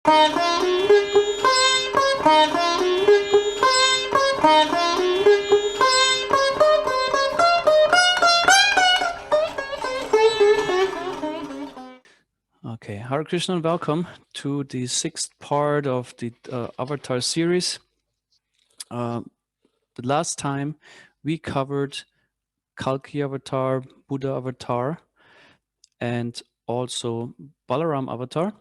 Okay, Hare Krishna and welcome to the sixth part of the Avatar series. The last time we covered Kalki Avatar, Buddha Avatar, and also Balaram Avatar.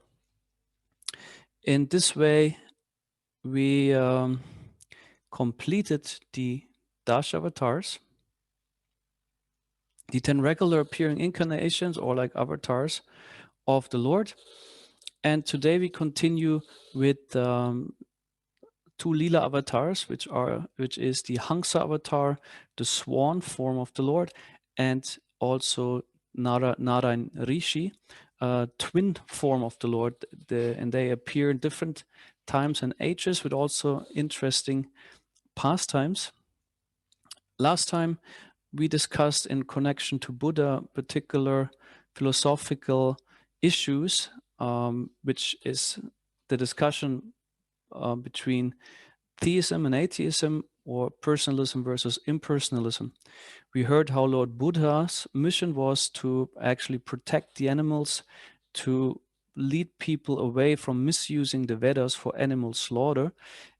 In this way, we completed the Dash Avatars, the 10 regular appearing incarnations or like avatars of the Lord. And today we continue with two Lila avatars, which is the Haḿsa-avatāra, the swan form of the Lord, and also Nara-nārāyaṇa, twin form of the Lord. And they appear in different times and ages with also interesting pastimes. Last time we discussed in connection to Buddha particular philosophical issues, which is the discussion between theism and atheism, or personalism versus impersonalism. We heard how Lord Buddha's mission was to actually protect the animals, to lead people away from misusing the Vedas for animal slaughter.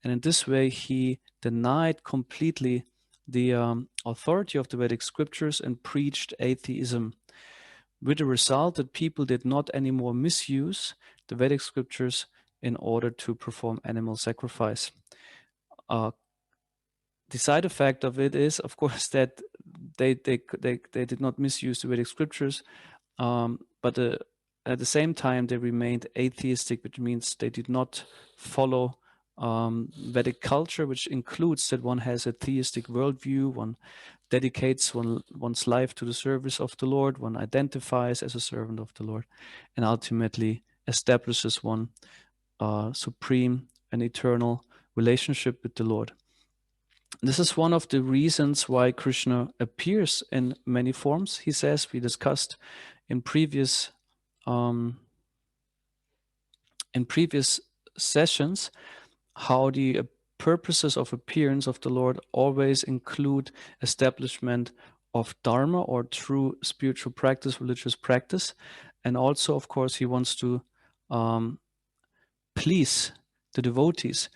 And in this way, he denied completely the authority of the Vedic scriptures and preached atheism, with the result that people did not anymore misuse the Vedic scriptures in order to perform animal sacrifice. The side effect of it is, of course, that they did not misuse the Vedic scriptures, but at the same time they remained atheistic, which means they did not follow Vedic culture, which includes that one has a theistic worldview, one dedicates one's life to the service of the Lord, one identifies as a servant of the Lord, and ultimately establishes one supreme and eternal relationship with the Lord. This is one of the reasons why Krishna appears in many forms. He says, we discussed in previous sessions how the purposes of appearance of the Lord always include establishment of dharma, or true spiritual practice, religious practice. And also, of course, he wants to please the devotees.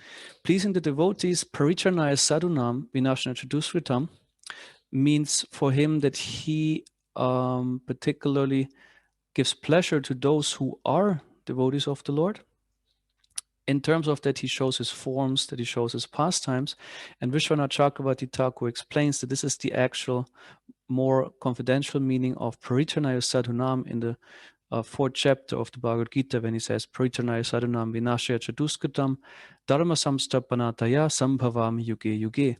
Pleasing the devotees, paritranaya sadhunam vinashana chaduskritam, means for him that he particularly gives pleasure to those who are devotees of the Lord. In terms of that, he shows his forms, that he shows his pastimes. And Vishwanath Chakravarti Thakur explains that this is the actual more confidential meaning of paritranaya sadhunam in the fourth chapter of the Bhagavad Gita, when he says, paritranaya sadhunam vinashaya chaduskritam dharma samstapanataya sambhavam yuge yuge.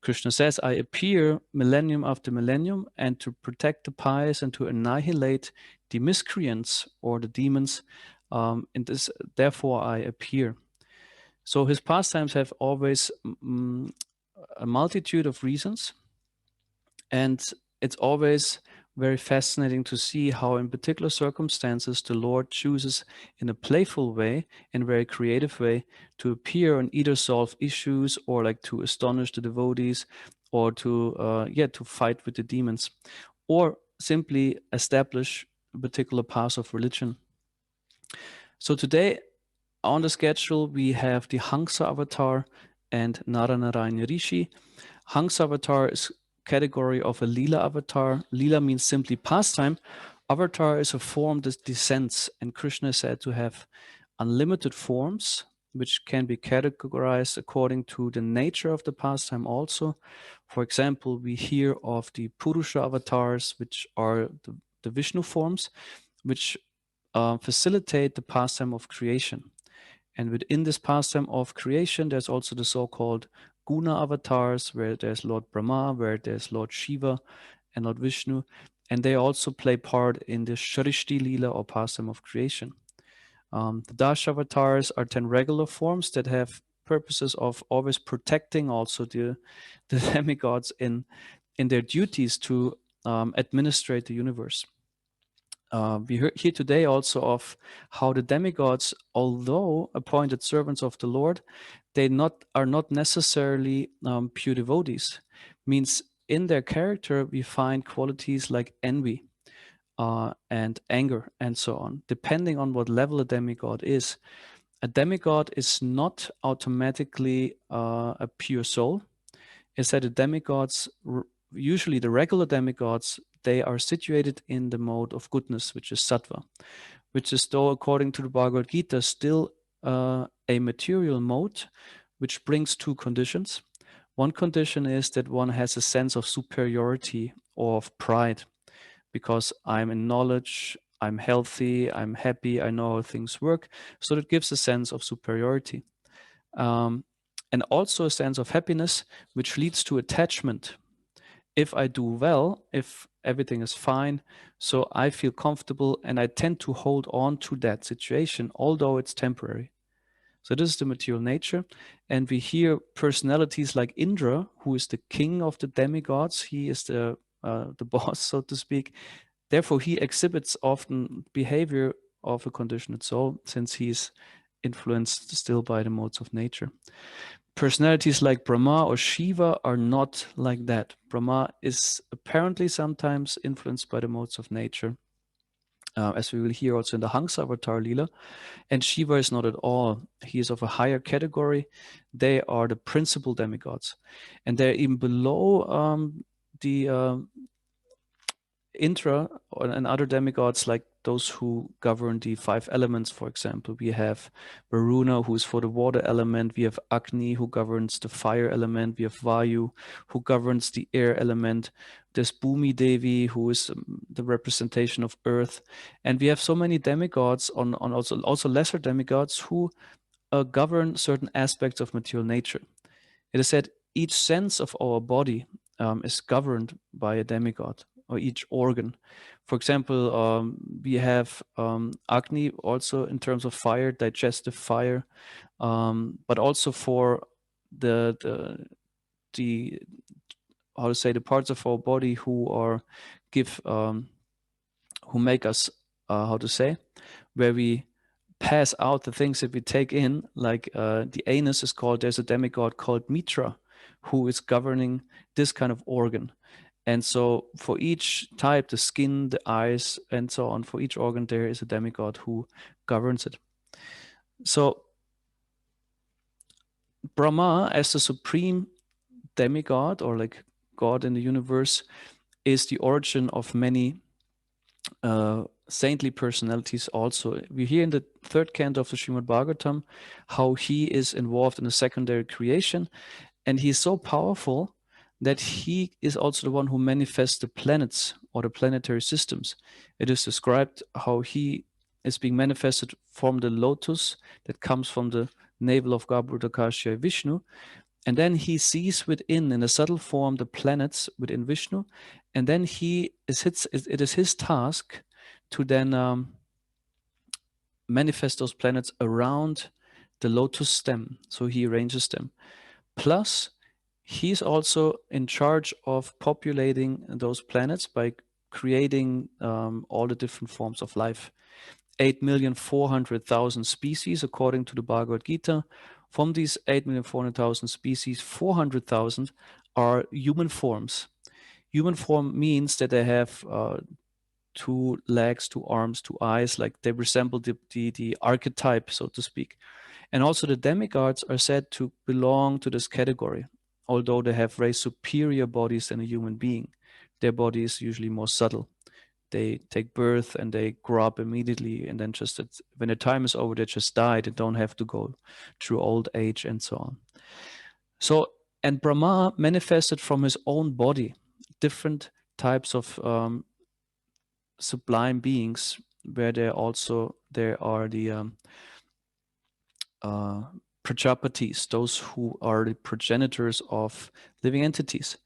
Krishna says, I appear millennium after millennium, and to protect the pious and to annihilate the miscreants or the demons. In this, therefore, I appear. So his pastimes have always a multitude of reasons, and it's always very fascinating to see how, in particular circumstances, the Lord chooses in a playful way, in a very creative way, to appear and either solve issues, or like to astonish the devotees, or to fight with the demons, or simply establish a particular path of religion. So today on the schedule we have the Haḿsa-avatāra and Nara-nārāyaṇa Rishi. Haḿsa-avatāra is category of a Lila avatar. Lila means simply pastime. Avatar is a form that descends, and Krishna is said to have unlimited forms, which can be categorized according to the nature of the pastime also. For example, we hear of the Purusha avatars, which are the Vishnu forms, which facilitate the pastime of creation. And within this pastime of creation, there's also the so-called Guna avatars, where there's Lord Brahma, where there's Lord Shiva and Lord Vishnu, and they also play part in the Shrishti Lila, or pastime of creation. The Dash avatars are 10 regular forms that have purposes of always protecting also the demigods in their duties to administrate the universe. We hear today also of how the demigods, although appointed servants of the Lord, they are not necessarily pure devotees. Means in their character we find qualities like envy and anger and so on, depending on what level a demigod is. A demigod is not automatically a pure soul. Instead, the demigods, usually the regular demigods, they are situated in the mode of goodness, which is sattva, which is, though according to the Bhagavad Gita, still a material mode, which brings two conditions. One condition is that one has a sense of superiority or of pride, because I'm in knowledge, I'm healthy, I'm happy, I know how things work. So that gives a sense of superiority. And also a sense of happiness, which leads to attachment. If I do well, if everything is fine, so I feel comfortable and I tend to hold on to that situation, although it's temporary. So this is the material nature. And we hear personalities like Indra, who is the king of the demigods. He is the boss, so to speak. Therefore, he exhibits often behavior of a conditioned soul, since he's influenced still by the modes of nature. Personalities like Brahma or Shiva are not like that. Brahma is apparently sometimes influenced by the modes of nature, as we will hear also in the Haḿsa-avatāra Lila. And Shiva is not at all. He is of a higher category. They are the principal demigods. And they're even below the Indra and other demigods, like those who govern the 5 elements, for example. We have Varuna, who is for the water element. We have Agni, who governs the fire element. We have Vayu, who governs the air element. There's Bhumi Devi, who is the representation of earth. And we have so many demigods, on also lesser demigods, who govern certain aspects of material nature. It is said each sense of our body is governed by a demigod, or each organ. For example, we have Agni also in terms of fire, digestive fire, but also for the how to say, the parts of our body who make us how to say, where we pass out the things that we take in, like the anus is called, there's a demigod called Mitra, who is governing this kind of organ. And so for each type, the skin, the eyes, and so on, for each organ, there is a demigod who governs it. So Brahma, as the supreme demigod, or like God in the universe, is the origin of many saintly personalities also. We hear in the 3rd canto of the Srimad Bhagavatam how he is involved in a secondary creation, and he is so powerful that he is also the one who manifests the planets or the planetary systems. It is described how he is being manifested from the lotus that comes from the navel of Garbhodakasya Vishnu, and then he sees within, in a subtle form, the planets within Vishnu, and then it is his task to then manifest those planets around the lotus stem. So he arranges them. Plus, he's also in charge of populating those planets by creating all the different forms of life. 8,400,000 species, according to the Bhagavad Gita. From these 8,400,000 species, 400,000 are human forms. Human form means that they have 2 legs, 2 arms, 2 eyes, like they resemble the archetype, so to speak. And also the demigods are said to belong to this category, although they have very superior bodies than a human being. Their body is usually more subtle. They take birth and they grow up immediately, and then just when the time is over, they just die. They don't have to go through old age and so on. So, and Brahma manifested from his own body different types of sublime beings, where there are the Prajapatis, those who are the progenitors of living entities.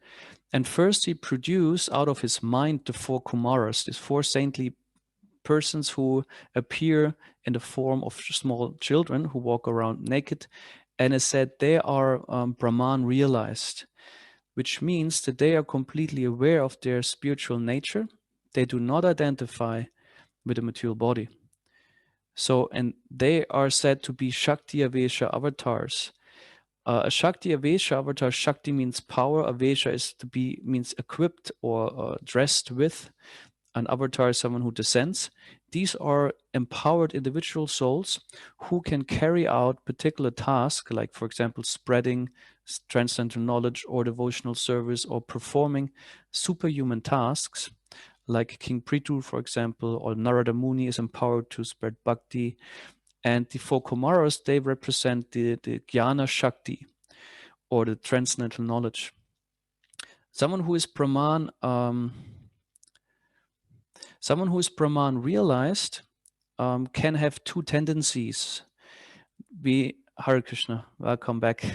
And first he produced out of his mind the 4 Kumaras, these 4 saintly persons who appear in the form of small children who walk around naked. And it said they are Brahman realized, which means that they are completely aware of their spiritual nature. They do not identify with a material body. So, and they are said to be Shakti Avesha avatars. A Shakti Avesha avatar, Shakti means power, Avesha is to be, means equipped or dressed with. An avatar is someone who descends. These are empowered individual souls who can carry out particular tasks, like, for example, spreading transcendental knowledge or devotional service or performing superhuman tasks, like King Prithu, for example, or Narada Muni is empowered to spread bhakti. And the four Kumaras, they represent the Jnana Shakti, or the transcendental knowledge. Someone who is Brahman, realized can have two tendencies. Hare Krishna, welcome back.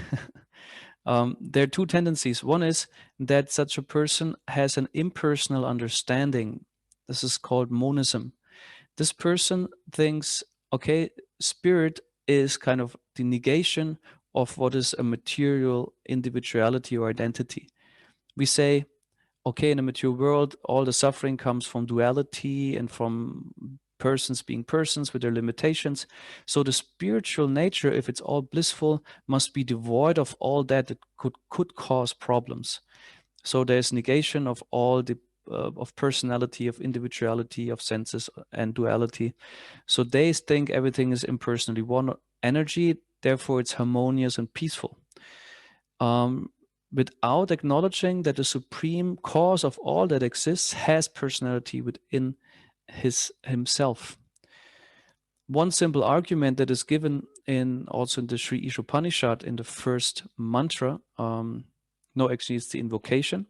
There are two tendencies. One is that such a person has an impersonal understanding. This is called monism. This person thinks, okay, spirit is kind of the negation of what is a material individuality or identity. We say, okay, in a material world, all the suffering comes from duality and from persons being persons with their limitations. So the spiritual nature, if it's all blissful, must be devoid of all that could cause problems. So there's negation of all the of personality, of individuality, of senses and duality. So they think everything is impersonally one energy, therefore it's harmonious and peaceful. Without acknowledging that the supreme cause of all that exists has personality within himself. One simple argument that is given also in the Sri Ishopanishad in the first mantra, actually it's the invocation.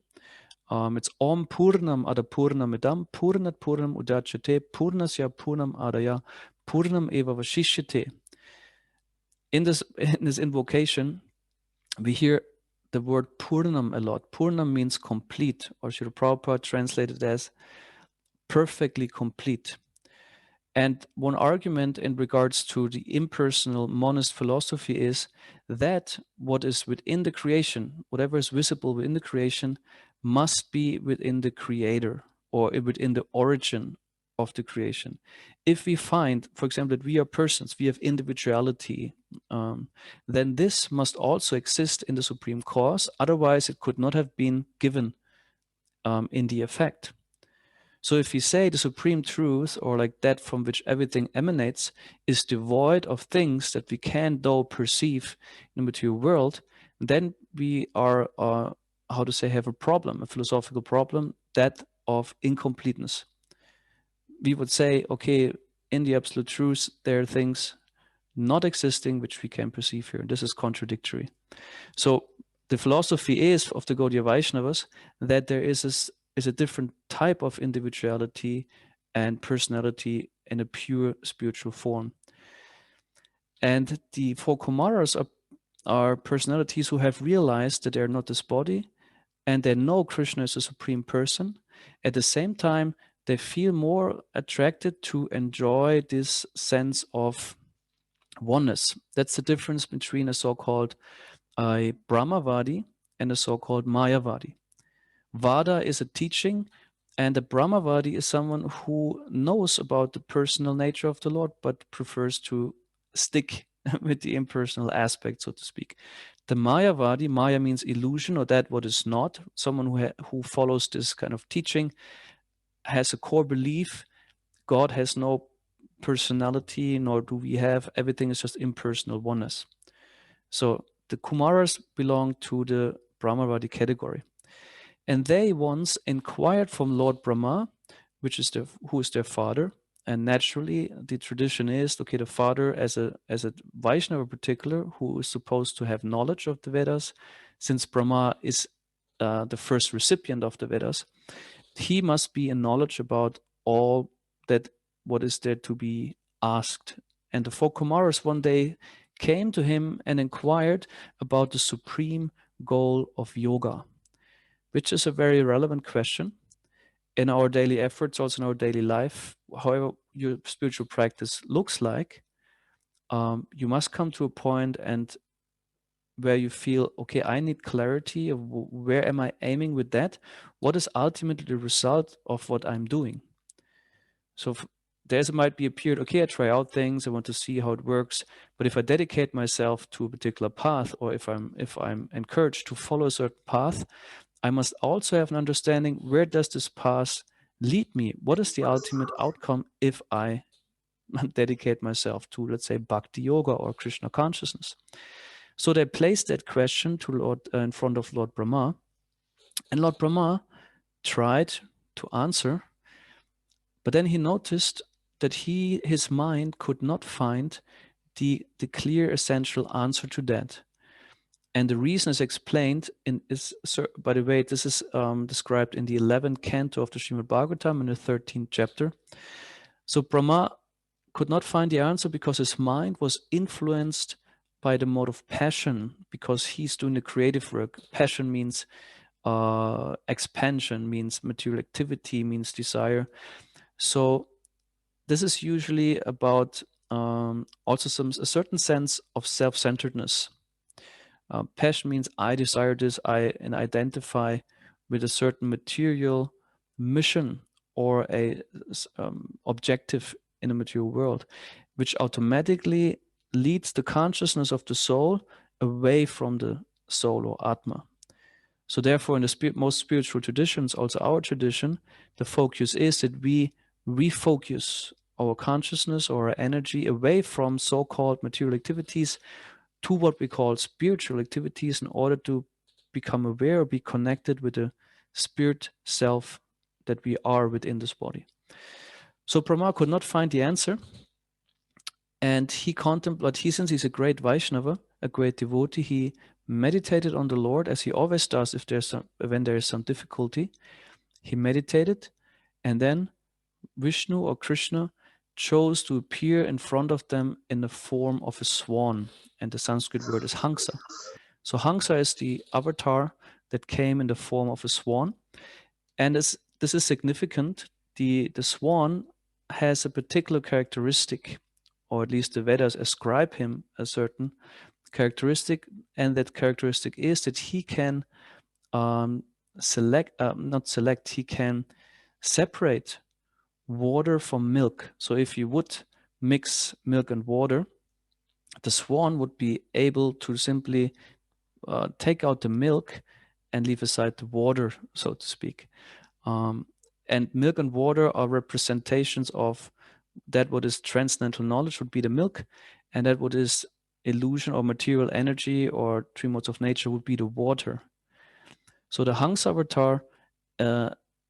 It's Om Purnam Ada Purnamidam Purnat Purnam Udachyate Purnasya Purnam Adaya Purnam Eva Vashishyate. In this invocation, we hear the word Purnam a lot. Purnam means complete, or Srila Prabhupada translated as perfectly complete. And one argument in regards to the impersonal monist philosophy is that what is within the creation, whatever is visible within the creation, must be within the creator or within the origin of the creation. If we find, for example, that we are persons, we have individuality, then this must also exist in the supreme cause. Otherwise, it could not have been given in the effect. So if we say the supreme truth, or like that from which everything emanates, is devoid of things that we can though perceive in the material world, then we are, have a problem, a philosophical problem, that of incompleteness. We would say, okay, in the absolute truth, there are things not existing which we can perceive here. This is contradictory. So the philosophy is of the Gaudiya Vaishnavas that there is a different type of individuality and personality in a pure spiritual form. And the four Kumaras are personalities who have realized that they're not this body, and they know Krishna is a supreme person. At the same time, they feel more attracted to enjoy this sense of oneness. That's the difference between a so-called Brahmavadi and a so-called Mayavadi. Vada is a teaching, and a Brahmavadi is someone who knows about the personal nature of the Lord, but prefers to stick with the impersonal aspect, so to speak. The Mayavadi, Maya means illusion, or that what is not. Someone who follows this kind of teaching has a core belief: God has no personality, nor do we have. Everything is just impersonal oneness. So the Kumaras belong to the Brahmavadi category. And they once inquired from Lord Brahma, who is their father. And naturally, the tradition is, okay, the father as a Vaishnava in particular, who is supposed to have knowledge of the Vedas, since Brahma is the first recipient of the Vedas, he must be in knowledge about all that what is there to be asked. And the four Kumaras one day came to him and inquired about the supreme goal of yoga, which is a very relevant question in our daily efforts, also in our daily life. However your spiritual practice looks like, you must come to a point and where you feel, okay, I need clarity of where am I aiming with that? What is ultimately the result of what I'm doing? So might be a period, okay, I try out things, I want to see how it works. But if I dedicate myself to a particular path, or if I'm encouraged to follow a certain path, I must also have an understanding, where does this path lead me? What is the ultimate outcome if I dedicate myself to, let's say, Bhakti Yoga or Krishna consciousness? So they placed that question to Lord in front of Lord Brahma, and Lord Brahma tried to answer, but then he noticed that his mind could not find the clear essential answer to that. And the reason is explained by the way, this is described in the 11th canto of the Srimad Bhagavatam in the 13th chapter. So Brahma could not find the answer because his mind was influenced by the mode of passion, because he's doing the creative work. Passion means expansion, means material activity, means desire. So this is usually about also a certain sense of self-centeredness. Passion means I desire this, and identify with a certain material mission or a objective in a material world, which automatically leads the consciousness of the soul away from the soul or Atma. So therefore, in the most spiritual traditions, also our tradition, the focus is that we refocus our consciousness or our energy away from so-called material activities to what we call spiritual activities, in order to become aware or be connected with the spirit self that we are within this body. So Brahma could not find the answer, and since he's a great Vaishnava, a great devotee, he meditated on the Lord, as he always does when there is some difficulty. He meditated, and then Vishnu or Krishna chose to appear in front of them in the form of a swan, and the Sanskrit word is Haṃsa. So Haṃsa is the avatar that came in the form of a swan, and this is significant. The swan has a particular characteristic, or at least the Vedas ascribe him a certain characteristic, and that characteristic is that he can he can separate water from milk. So if you would mix milk and water, the swan would be able to simply take out the milk and leave aside the water, so to speak. And milk and water are representations of that what is transcendental knowledge would be the milk, and that what is illusion or material energy or three modes of nature would be the water. So the Haṃsa-avatāra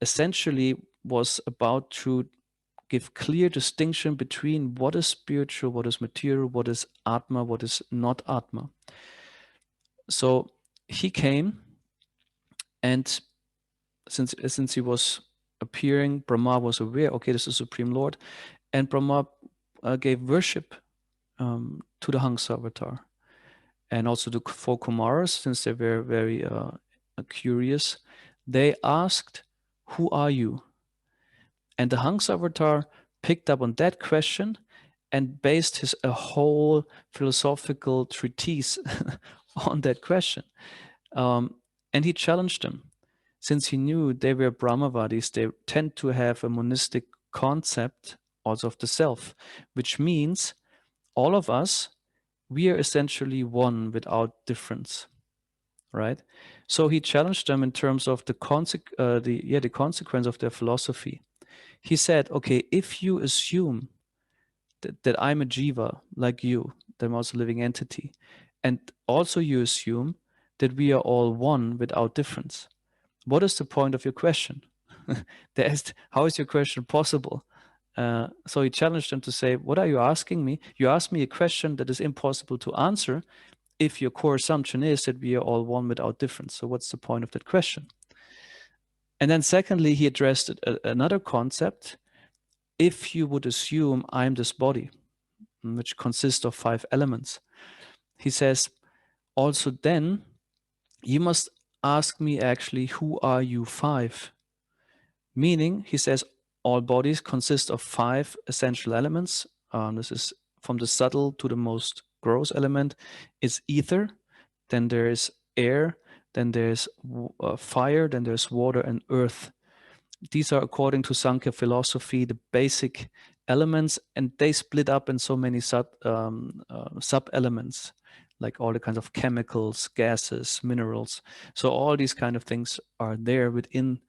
essentially was about to give clear distinction between what is spiritual, what is material, what is Atma, what is not Atma. So he came, and since he was appearing, Brahma was aware, okay, this is Supreme Lord, and Brahma gave worship to the Haṃsa-avatāra. And also the four Kumaras, since they were very curious, they asked, "Who are you?" And the Haṃsa-avatāra picked up on that question and based a whole philosophical treatise on that question. And he challenged them. Since he knew they were Brahmavadis, they tend to have a monistic concept also of the self, which means all of us, we are essentially one without difference, right? So he challenged them in terms of the consequence of their philosophy. He said, okay, if you assume that I'm a jiva like you, that I'm also a living entity, and also you assume that we are all one without difference, what is the point of your question? How is your question possible? So he challenged them to say, what are you asking me? You ask me a question that is impossible to answer if your core assumption is that we are all one without difference. So what's the point of that question? And then secondly, he addressed another concept. If you would assume I'm this body, which consists of 5 elements, he says, also then you must ask me actually, who are you 5? Meaning, he says, all bodies consist of 5 essential elements. This is from the subtle to the most gross element. It's ether, then there is air, then there's fire, then there's water and earth. These are, according to Sankhya philosophy, the basic elements, and they split up in so many sub-elements, like all the kinds of chemicals, gases, minerals. So all these kind of things are there within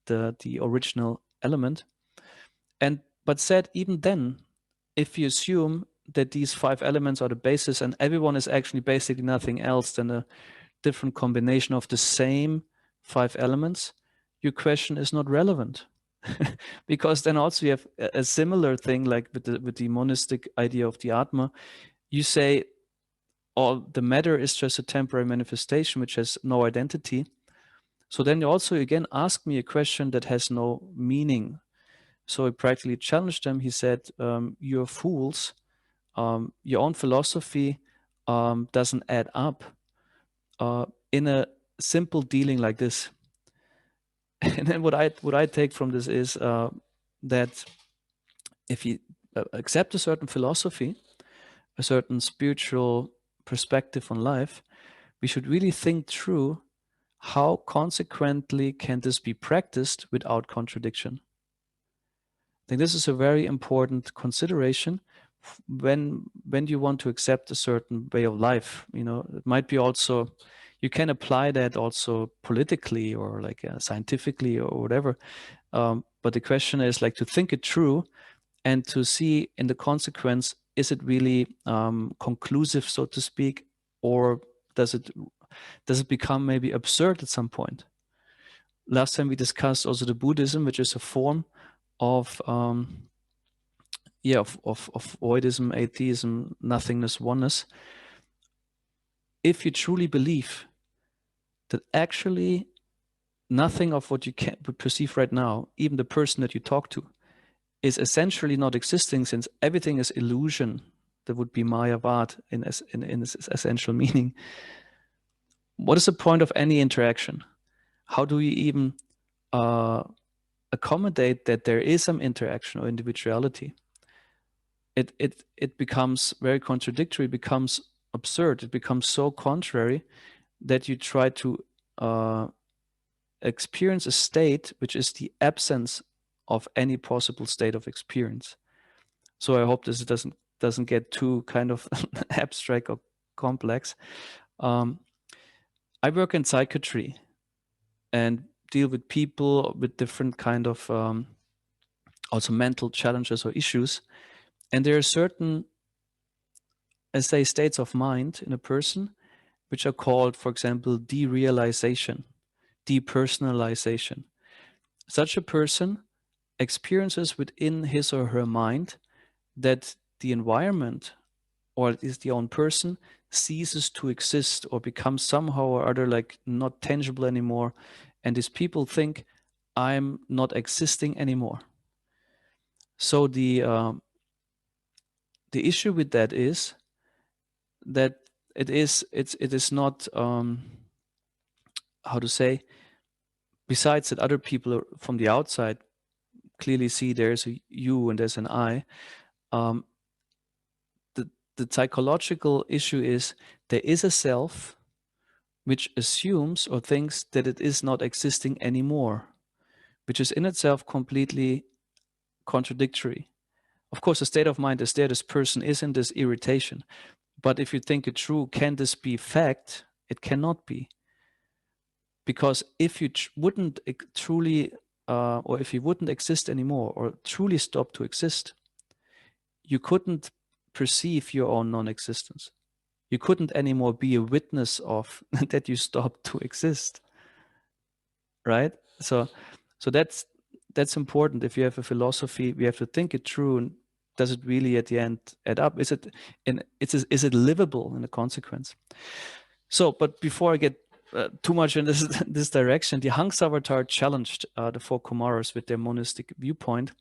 the original element. But said even then, if you assume that these 5 elements are the basis and everyone is actually basically nothing else than a different combination of the same 5 elements, your question is not relevant. Because then also you have a similar thing like with the monistic idea of the Atma. You say all the matter is just a temporary manifestation which has no identity. So then you also again ask me a question that has no meaning. So he practically challenged them. He said, you're fools. Your own philosophy doesn't add up in a simple dealing like this. And then what I take from this is that if you accept a certain philosophy, a certain spiritual perspective on life, we should really think through how consequently can this be practiced without contradiction. I think this is a very important consideration when you want to accept a certain way of life. You know, it might be also, you can apply that also politically or like scientifically or whatever. But the question is like to think it through and to see in the consequence, is it really conclusive, so to speak, or does it become maybe absurd at some point? Last time we discussed also the Buddhism, which is a form of voidism, atheism, nothingness, oneness. If you truly believe that actually nothing of what you can perceive right now, even the person that you talk to, is essentially not existing, since everything is illusion, that would be Mayavad in its essential meaning. What is the point of any interaction? How do you even accommodate that there is some interaction or individuality? It becomes very contradictory, it becomes absurd, it becomes so contrary that you try to experience a state which is the absence of any possible state of experience. So I hope this doesn't get too kind of abstract or complex. I work in psychiatry and deal with people with different kind of also mental challenges or issues. And there are certain, let's say, states of mind in a person which are called, for example, derealization, depersonalization. Such a person experiences within his or her mind that the environment, or at least the own person, ceases to exist or becomes somehow or other like not tangible anymore. And these people think, I'm not existing anymore. So the issue with that is that it is not how to say, besides that other people from the outside clearly see there's a you and there's an I. The psychological issue is there is a self which assumes or thinks that it is not existing anymore, which is in itself completely contradictory. Of course, the state of mind is there, this person is in this irritation. But if you think it through, can this be fact? It cannot be. Because if you wouldn't truly, or if you wouldn't exist anymore, or truly stop to exist, you couldn't perceive your own non-existence. You couldn't anymore be a witness of that you stopped to exist, right? So that's important. If you have a philosophy, we have to think it through. And does it really at the end add up? Is it livable in the consequence? So, but before I get too much in this direction, the Haḿsa-avatāra challenged the 4 Kumaras with their monistic viewpoint,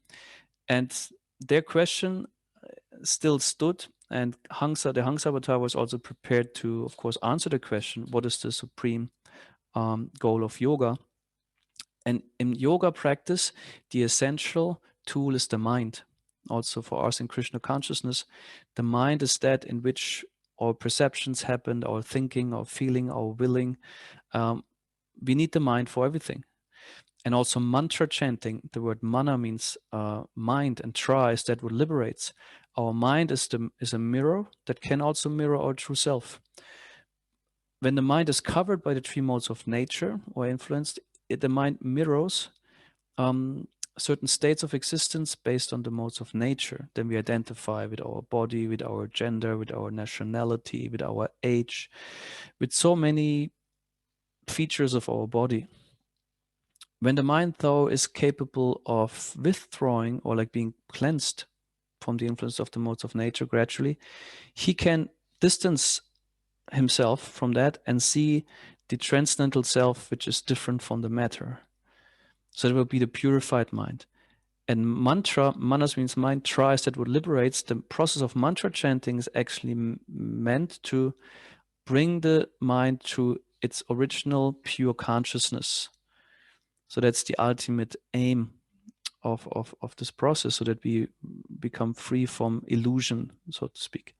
and their question still stood. And the Haḿsa-avatāra was also prepared to, of course, answer the question: what is the supreme goal of yoga? And in yoga practice, the essential tool is the mind. Also for us in Krishna consciousness, the mind is that in which our perceptions happen, our thinking, our feeling, our willing. We need the mind for everything. And also mantra chanting. The word mana means mind, and tra is that what liberates. Our mind is a mirror that can also mirror our true self. When the mind is covered by the three modes of nature or influenced, the mind mirrors certain states of existence based on the modes of nature. Then we identify with our body, with our gender, with our nationality, with our age, with so many features of our body. When the mind, though, is capable of withdrawing or like being cleansed from the influence of the modes of nature gradually, he can distance himself from that and see the transcendental self, which is different from the matter. So it will be the purified mind. And manas means mind, tra is that what liberates. The process of mantra chanting is actually meant to bring the mind to its original pure consciousness. So that's the ultimate aim of this process, so that we become free from illusion, so to speak.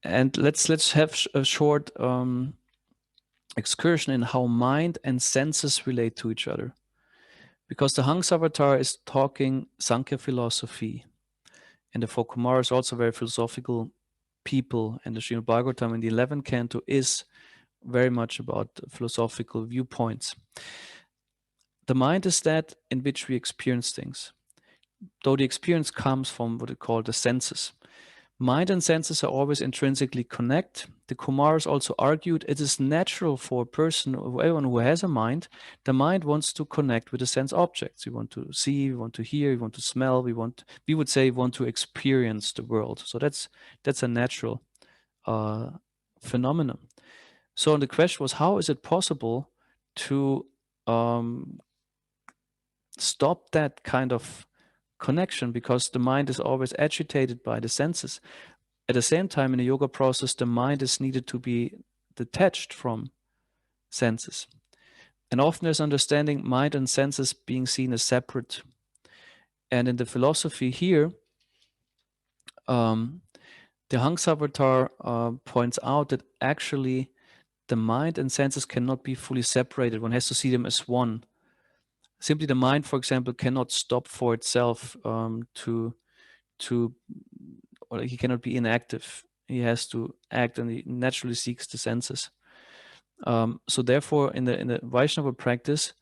And let's have a short excursion in how mind and senses relate to each other. Because the Haḿsa-avatāra is talking Sankhya philosophy, and the four Kumaras are also very philosophical people, and the Srimad Bhagavatam in the 11th canto is very much about philosophical viewpoints. The mind is that in which we experience things, though the experience comes from what we call the senses. Mind and senses are always intrinsically connected. The Kumaras also argued it is natural for a person, or anyone who has a mind, the mind wants to connect with the sense objects. We want to see, we want to hear, we want to smell, we would say we want to experience the world. So that's a natural phenomenon. So the question was, how is it possible to stop that kind of connection, because the mind is always agitated by the senses. At the same time, in a yoga process, the mind is needed to be detached from senses. And often there's understanding mind and senses being seen as separate. And in the philosophy here, the Haṃsa-avatāra points out that actually the mind and senses cannot be fully separated. One has to see them as one. Simply the mind, for example, cannot stop for itself or he cannot be inactive. He has to act, and he naturally seeks the senses. So therefore, in the Vaishnava practice,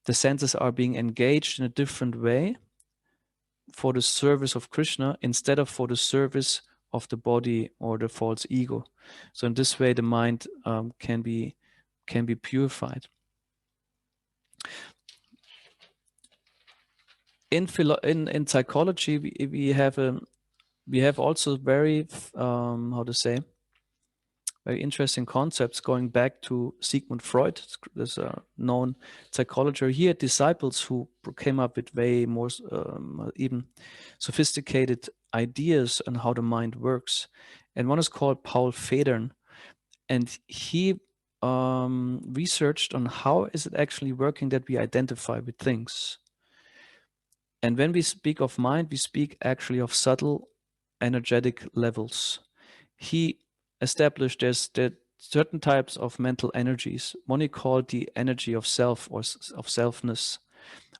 the senses are being engaged in a different way for the service of Krishna instead of for the service of the body or the false ego. So in this way, the mind can be purified. In psychology, we have also very very interesting concepts going back to Sigmund Freud. There's a known psychologist. He had disciples who came up with way more even sophisticated ideas on how the mind works. And one is called Paul Federn. And he researched on how is it actually working that we identify with things. And when we speak of mind, we speak actually of subtle energetic levels. He established that certain types of mental energies. One he called the energy of self or of selfness,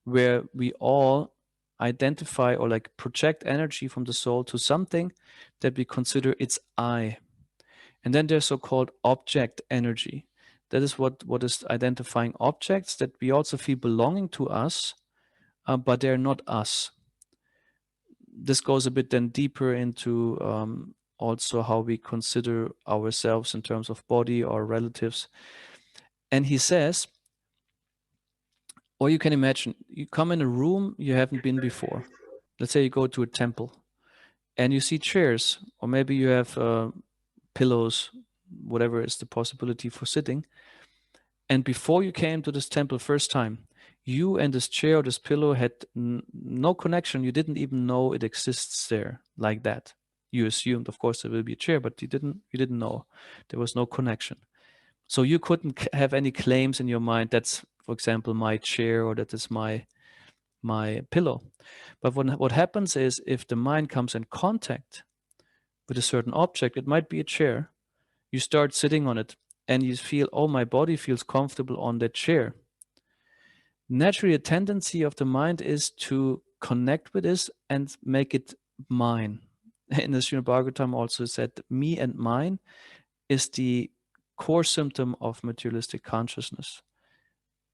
where we all identify or like project energy from the soul to something that we consider its I. And then there's so-called object energy. That is what is identifying objects that we also feel belonging to us, but they're not us. This goes a bit then deeper into also how we consider ourselves in terms of body or relatives. And he says, or you can imagine, you come in a room you haven't been before. Let's say you go to a temple and you see chairs, or maybe you have pillows, whatever is the possibility for sitting. And before you came to this temple first time, you and this chair or this pillow had no connection. You didn't even know it exists there like that. You assumed, of course, there will be a chair, but you didn't know. There was no connection. So you couldn't have any claims in your mind. That's, for example, my chair, or that is my pillow. But what happens is, if the mind comes in contact with a certain object, it might be a chair, you start sitting on it and you feel, oh, my body feels comfortable on that chair. Naturally, a tendency of the mind is to connect with this and make it mine. In the Srimad Bhagavatam also said, me and mine is the core symptom of materialistic consciousness,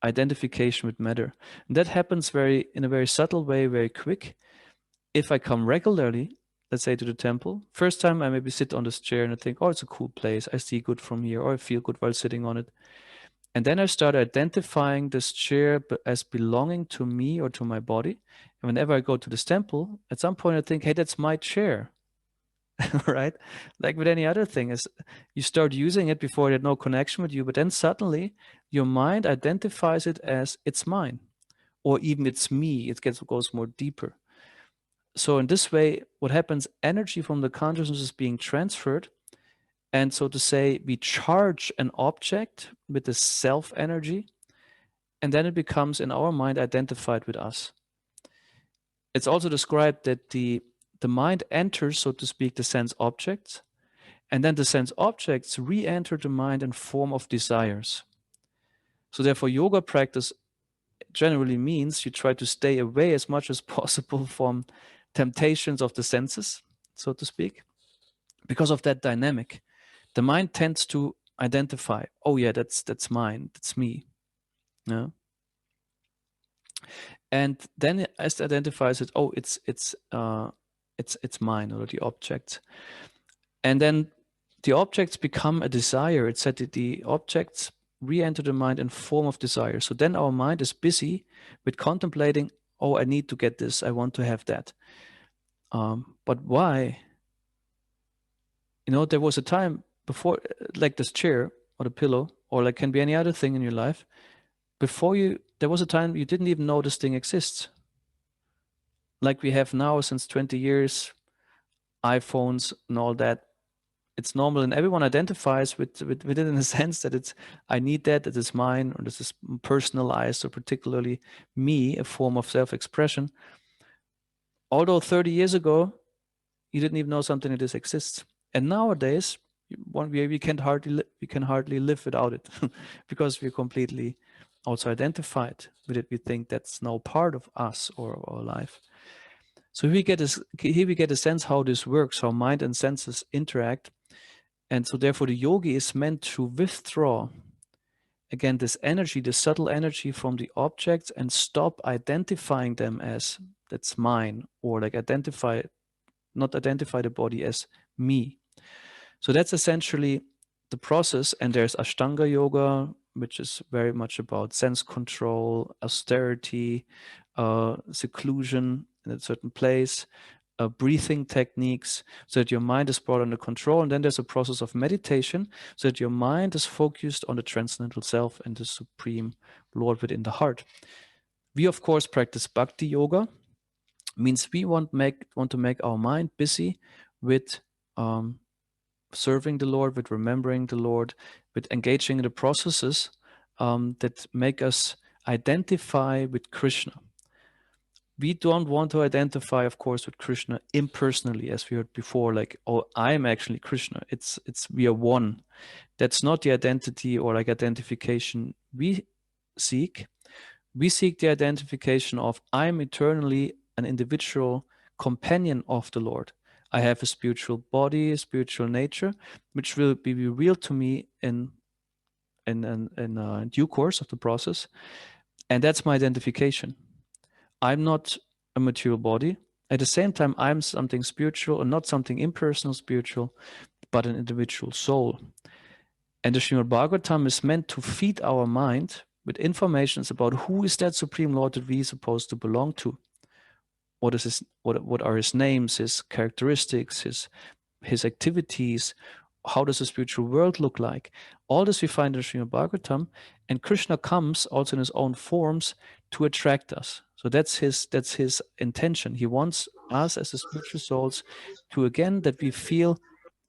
identification with matter. And that happens in a very subtle way, very quick. If I come regularly, let's say to the temple, first time I maybe sit on this chair and I think, oh, it's a cool place. I see good from here, or I feel good while sitting on it. And then I start identifying this chair as belonging to me or to my body. And whenever I go to this temple, at some point I think, hey, that's my chair. Right? Like with any other thing, is you start using it before it had no connection with you, but then suddenly your mind identifies it as it's mine, or even it's me. It goes more deeper. So in this way, what happens, energy from the consciousness is being transferred. And so to say, we charge an object with the self energy, and then it becomes in our mind identified with us. It's also described that the mind enters, so to speak, the sense objects, and then the sense objects re-enter the mind in form of desires. So therefore, yoga practice generally means you try to stay away as much as possible from temptations of the senses, so to speak, because of that dynamic. The mind tends to identify, oh yeah, that's mine, that's me. Yeah. And then as it identifies it, oh, it's mine, or the object. And then the objects become a desire. It said that the objects re-enter the mind in form of desire. So then our mind is busy with contemplating, oh, I need to get this, I want to have that. But why? There was a time before, like this chair or the pillow, or like can be any other thing in your life, there was a time you didn't even know this thing exists. Like we have now since 20 years, iPhones and all that. It's normal, and everyone identifies with it in the sense that it's, I need that is mine, or this is personalized, or particularly me, a form of self-expression. Although 30 years ago, you didn't even know something like this exists. And nowadays, we can hardly live without it because we're completely also identified with it. We think that's now part of us or our life. So here we get a sense how this works, how mind and senses interact. And so therefore the yogi is meant to withdraw, again, this energy, the subtle energy from the objects, and stop identifying them as that's mine, or like not identify the body as me. So that's essentially the process. And there's Ashtanga yoga, which is very much about sense control, austerity, seclusion in a certain place, breathing techniques, so that your mind is brought under control. And then there's a process of meditation, so that your mind is focused on the transcendental self and the supreme Lord within the heart. We, of course, practice bhakti yoga. Means we want to make our mind busy with serving the Lord, with remembering the Lord, with engaging in the processes that make us identify with Krishna. We don't want to identify, of course, with Krishna impersonally, as we heard before, like, oh, I'm actually Krishna. It's we are one. That's not the identity or like identification we seek. We seek the identification of, I'm eternally an individual companion of the Lord. I have a spiritual body, a spiritual nature, which will be revealed to me in due course of the process. And that's my identification. I'm not a material body. At the same time, I'm something spiritual, and not something impersonal spiritual, but an individual soul. And the Srimad Bhagavatam is meant to feed our mind with informations about who is that Supreme Lord that we are supposed to belong to. What are his names, his characteristics, his activities, how does the spiritual world look like? All this we find in the Srimad Bhagavatam, and Krishna comes also in his own forms to attract us. So that's his intention. He wants us as the spiritual souls to, again, that we feel,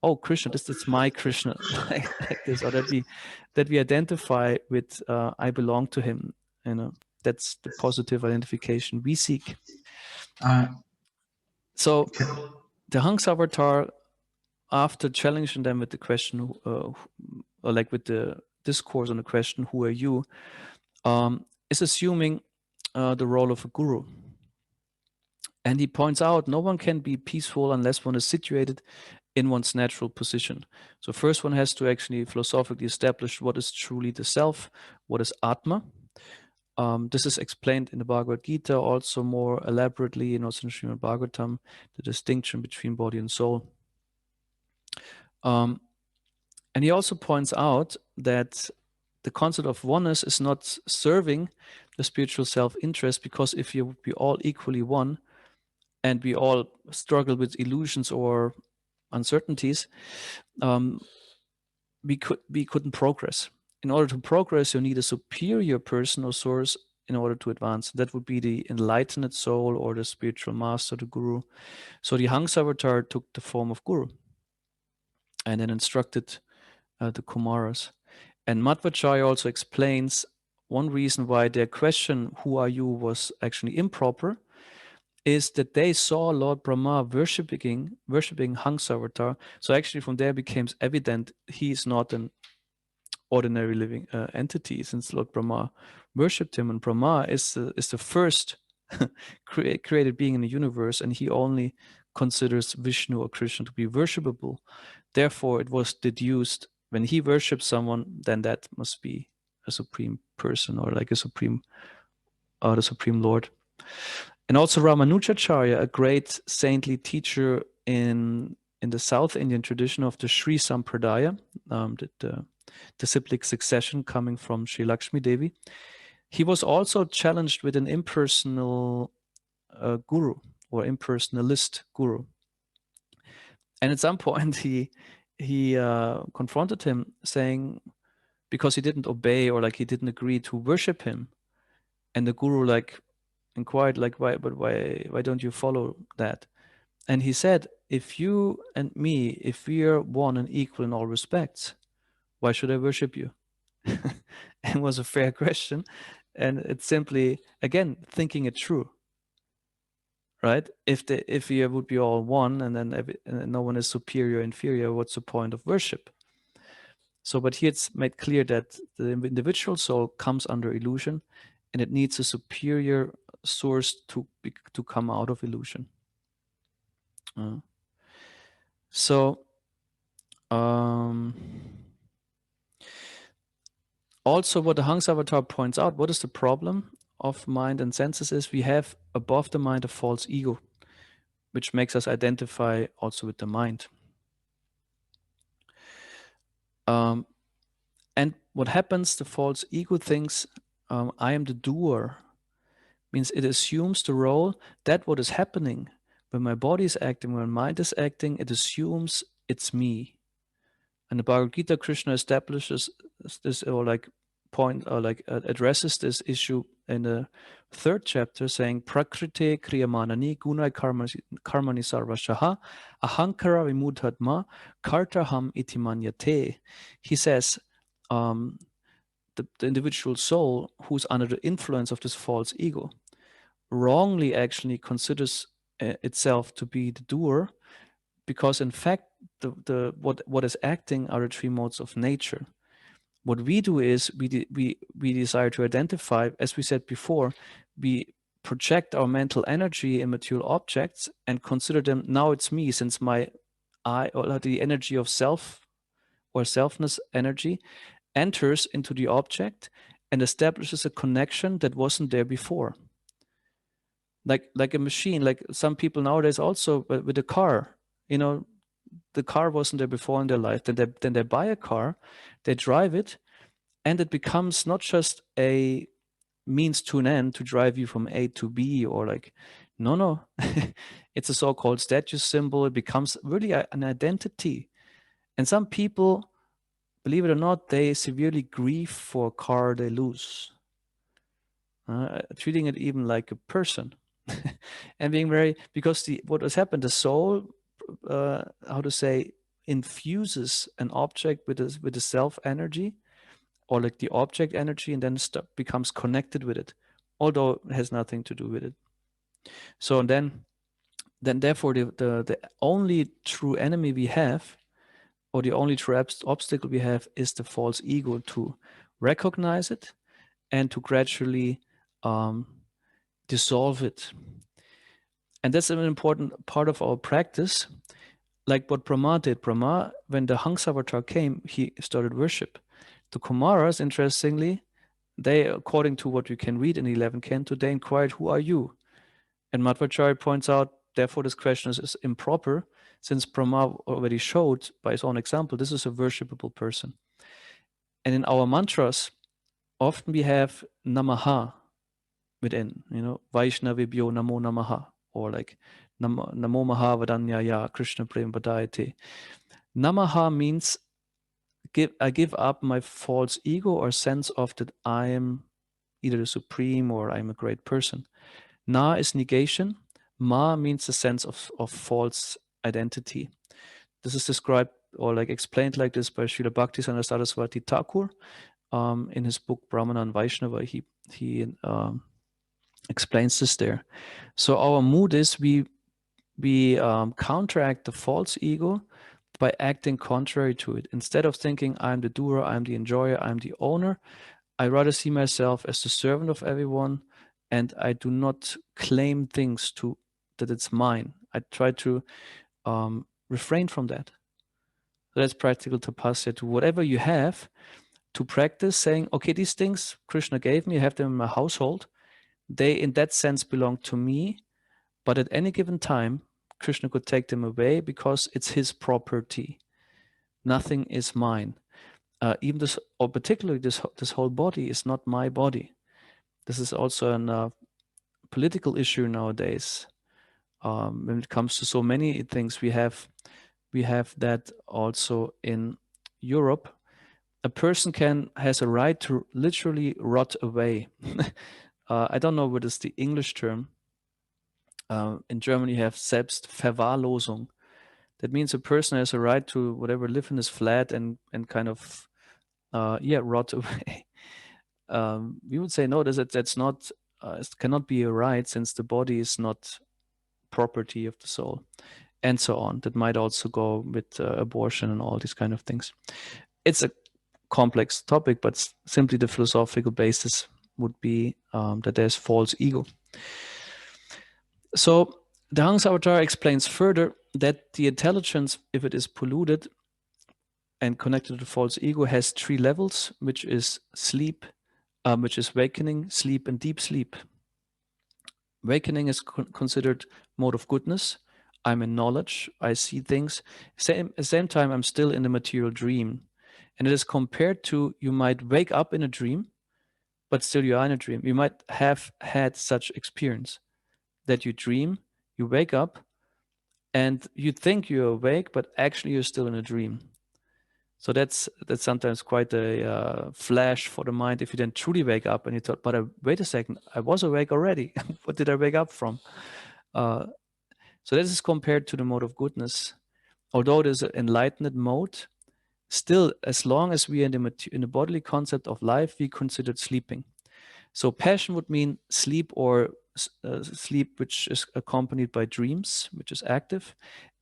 oh, Krishna, this is my Krishna, like this, or that we identify with, I belong to him. That's the positive identification we seek. So the Haḿsa-avatāra, after challenging them with the question, or like with the discourse on the question, who are you, is assuming the role of a guru. And he points out no one can be peaceful unless one is situated in one's natural position. So first one has to actually philosophically establish what is truly the self, what is Atma. This is explained in the Bhagavad Gita also more elaborately, and also in Srimad Bhagavatam, the distinction between body and soul. And he also points out that the concept of oneness is not serving the spiritual self-interest, because if you would be all equally one and we all struggle with illusions or uncertainties, we couldn't progress. In order to progress, you need a superior person or source in order to advance. That would be the enlightened soul or the spiritual master, the guru. So the Haḿsa-avatāra took the form of guru and then instructed the Kumaras. And Madhvacharya also explains one reason why their question, who are you, was actually improper, is that they saw Lord Brahma worshipping Haḿsa-avatāra. So actually from there becomes evident he is not an ordinary living entity, since Lord Brahma worshipped him, and Brahma is the first created being in the universe, and he only considers Vishnu or Krishna to be worshipable. Therefore, it was deduced when he worships someone, then that must be a supreme person, or like a supreme, the supreme Lord. And also Ramanujacharya, a great saintly teacher in the South Indian tradition of the Sri Sampradaya, the disciplic succession coming from Sri Lakshmi Devi. He was also challenged with an impersonal guru or impersonalist guru. And at some point he confronted him, saying, because he didn't obey or like he didn't agree to worship him. And the guru like inquired, like, why don't you follow that? And he said, if you and me, if we are one and equal in all respects, why should I worship you? It was a fair question. And it's simply, again, thinking it through, right? If we would be all one and then no one is superior, inferior, what's the point of worship? So, but here it's made clear that the individual soul comes under illusion, and it needs a superior source to come out of illusion. Also, what the Haḿsa-avatāra points out, what is the problem of mind and senses is we have above the mind a false ego, which makes us identify also with the mind. And what happens, the false ego thinks, I am the doer, means it assumes the role that what is happening when my body is acting, when my mind is acting, it assumes it's me. And the Bhagavad Gita, Krishna establishes this, or like addresses this issue in the 3rd chapter, saying prakrite kriyamanani gunai karmani sarvashaha ahankara vimudhatma kartaham iti manyate. He says the individual soul who's under the influence of this false ego wrongly actually considers itself to be the doer, because in fact what is acting are the 3 modes of nature. What we do is we desire to identify, as we said before, we project our mental energy in material objects and consider them, now it's me, since my I, or the energy of self or selfness energy enters into the object and establishes a connection that wasn't there before. Like a machine, like some people nowadays also with a car, the car wasn't there before in their life. Then they buy a car, they drive it, and it becomes not just a means to an end to drive you from A to B, or like, no, it's a so-called status symbol. It becomes really an identity. And some people, believe it or not, they severely grieve for a car they lose, treating it even like a person. And being very, because what has happened, the soul, infuses an object with the self energy, or like the object energy, and then becomes connected with it, although it has nothing to do with it. So then therefore the only true enemy we have, or the only true obstacle we have, is the false ego, to recognize it and to gradually dissolve it. And that's an important part of our practice, like what Brahma did. Brahma, when the Haḿsa-avatāra came, he started worship. The Kumaras, interestingly, they, according to what you can read in the 11th canto, they inquired, who are you? And Madhvacharya points out, therefore this question is improper, since Brahma already showed by his own example, this is a worshipable person. And in our mantras, often we have namaha within, Vaishnavibhyo namo namaha, or like namo mahavadanyaya Krishna prem vadayate. Namaha means I give up my false ego or sense of that I am either the supreme or I'm a great person. Na is negation. Ma means the sense of false identity. This is described or like explained like this by Srila Bhaktisaranga Saraswati Thakur in his book Brahmana and Vaishnava. He explains this there. So our mood is we counteract the false ego by acting contrary to it. Instead of thinking I'm the doer, I'm the enjoyer, I'm the owner, I rather see myself as the servant of everyone, and I do not claim things that it's mine. I try to refrain from that. So that's practical tapasya, to whatever you have, to practice saying, okay, these things Krishna gave me, I have them in my household. They, in that sense, belong to me, but at any given time, Krishna could take them away because it's his property. Nothing is mine. Even this, or particularly this whole body is not my body. This is also a political issue nowadays. When it comes to so many things, we have that also in Europe. A person has a right to literally rot away. I don't know what is the English term. In Germany, you have Selbstverwahrlosung. That means a person has a right to whatever, live in his flat and kind of rot away. We would say no, that's not, it cannot be a right, since the body is not property of the soul, and so on. That might also go with abortion and all these kind of things. It's a complex topic, but simply the philosophical basis would be that there's false ego. So the Haṃsa-avatāra explains further that the intelligence, if it is polluted and connected to false ego, has 3 levels, which is sleep, which is wakening, sleep, and deep sleep. Wakening is considered mode of goodness. I'm in knowledge, I see things. At the same time, I'm still in the material dream. And it is compared to, you might wake up in a dream, but still you are in a dream. You might have had such experience that you dream, you wake up, and you think you're awake, but actually you're still in a dream. So that's sometimes quite a flash for the mind if you then truly wake up and you thought, but wait a second, I was awake already. What did I wake up from? So this is compared to the mode of goodness. Although it is an enlightened mode, still, as long as we are in the bodily concept of life, we considered sleeping. So passion would mean sleep, or sleep which is accompanied by dreams, which is active.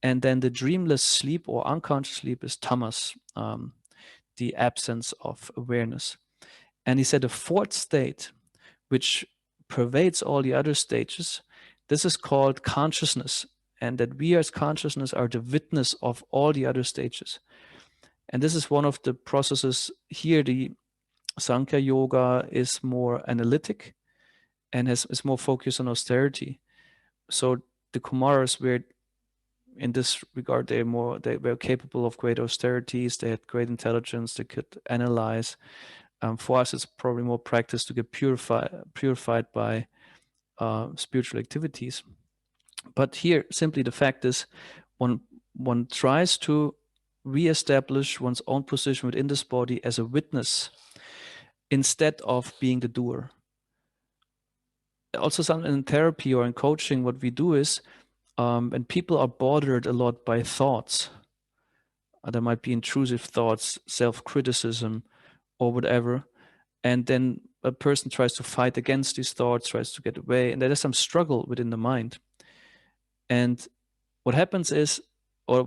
And then the dreamless sleep or unconscious sleep is tamas, the absence of awareness. And he said a 4th state, which pervades all the other stages, this is called consciousness. And that we as consciousness are the witness of all the other stages. And this is one of the processes here. The Sankhya Yoga is more analytic and is more focused on austerity. So the Kumaras were, in this regard, they were capable of great austerities. They had great intelligence. They could analyze. For us, it's probably more practice to get purified by spiritual activities. But here, simply the fact is, one tries to reestablish one's own position within this body as a witness instead of being the doer. Also, some in therapy or in coaching, what we do is, when people are bothered a lot by thoughts, there might be intrusive thoughts, self-criticism, or whatever, and then a person tries to fight against these thoughts, tries to get away, and there is some struggle within the mind. And what happens is, or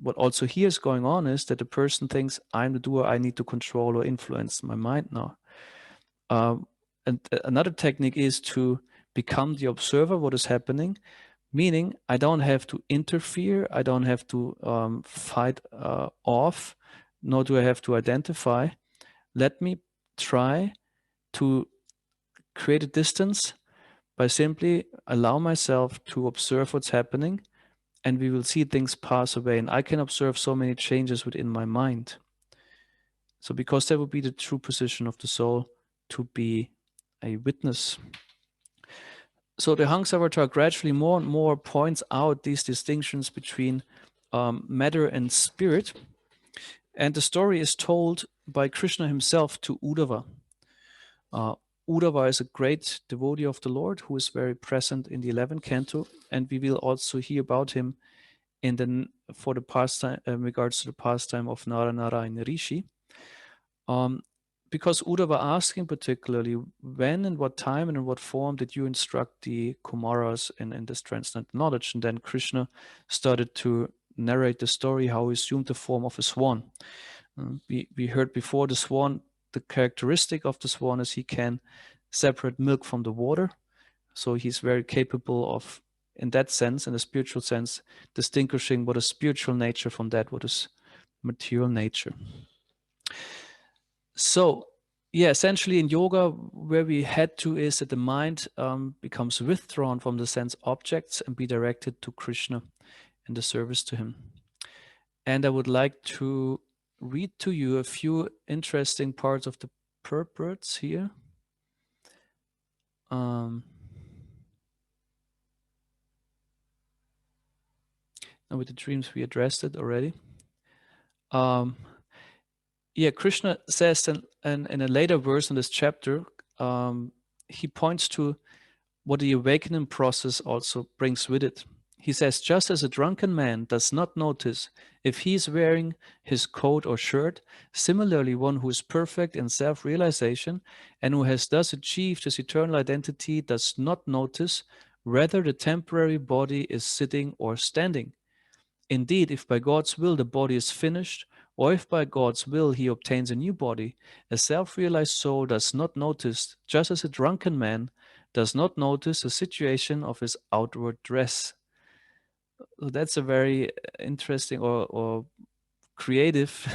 what also here is going on is that the person thinks, I'm the doer, I need to control or influence my mind now. And another technique is to become the observer what is happening, meaning I don't have to interfere, I don't have to fight off, nor do I have to identify. Let me try to create a distance by simply allow myself to observe what's happening, and we will see things pass away. And I can observe so many changes within my mind. So because that would be the true position of the soul, to be a witness. So the Haḿsa-avatāra gradually more and more points out these distinctions between matter and spirit. And the story is told by Krishna himself to Uddhava. Uddhava is a great devotee of the Lord who is very present in the 11th canto, and we will also hear about him for the pastime in regards to the pastime of Nara-nārāyaṇa Rishi. Because Uddhava asked him particularly, when and what time and in what form did you instruct the Kumaras in this transcendental knowledge? And then Krishna started to narrate the story how he assumed the form of a swan. We heard before the swan, the characteristic of the swan is he can separate milk from the water. So he's very capable of, in that sense, in a spiritual sense, distinguishing what is spiritual nature from that what is material nature. So, yeah, essentially in yoga, where we head to is that the mind becomes withdrawn from the sense objects and be directed to Krishna and the service to him. And I would like to read to you a few interesting parts of the purports here. Now with the dreams, we addressed it already. Yeah, Krishna says in a later verse in this chapter, he points to what the awakening process also brings with it. He says, just as a drunken man does not notice if he is wearing his coat or shirt, similarly one who is perfect in self-realization and who has thus achieved his eternal identity does not notice whether the temporary body is sitting or standing. Indeed, if by God's will the body is finished, or if by God's will he obtains a new body, a self-realized soul does not notice, just as a drunken man does not notice the situation of his outward dress. So that's a very interesting or creative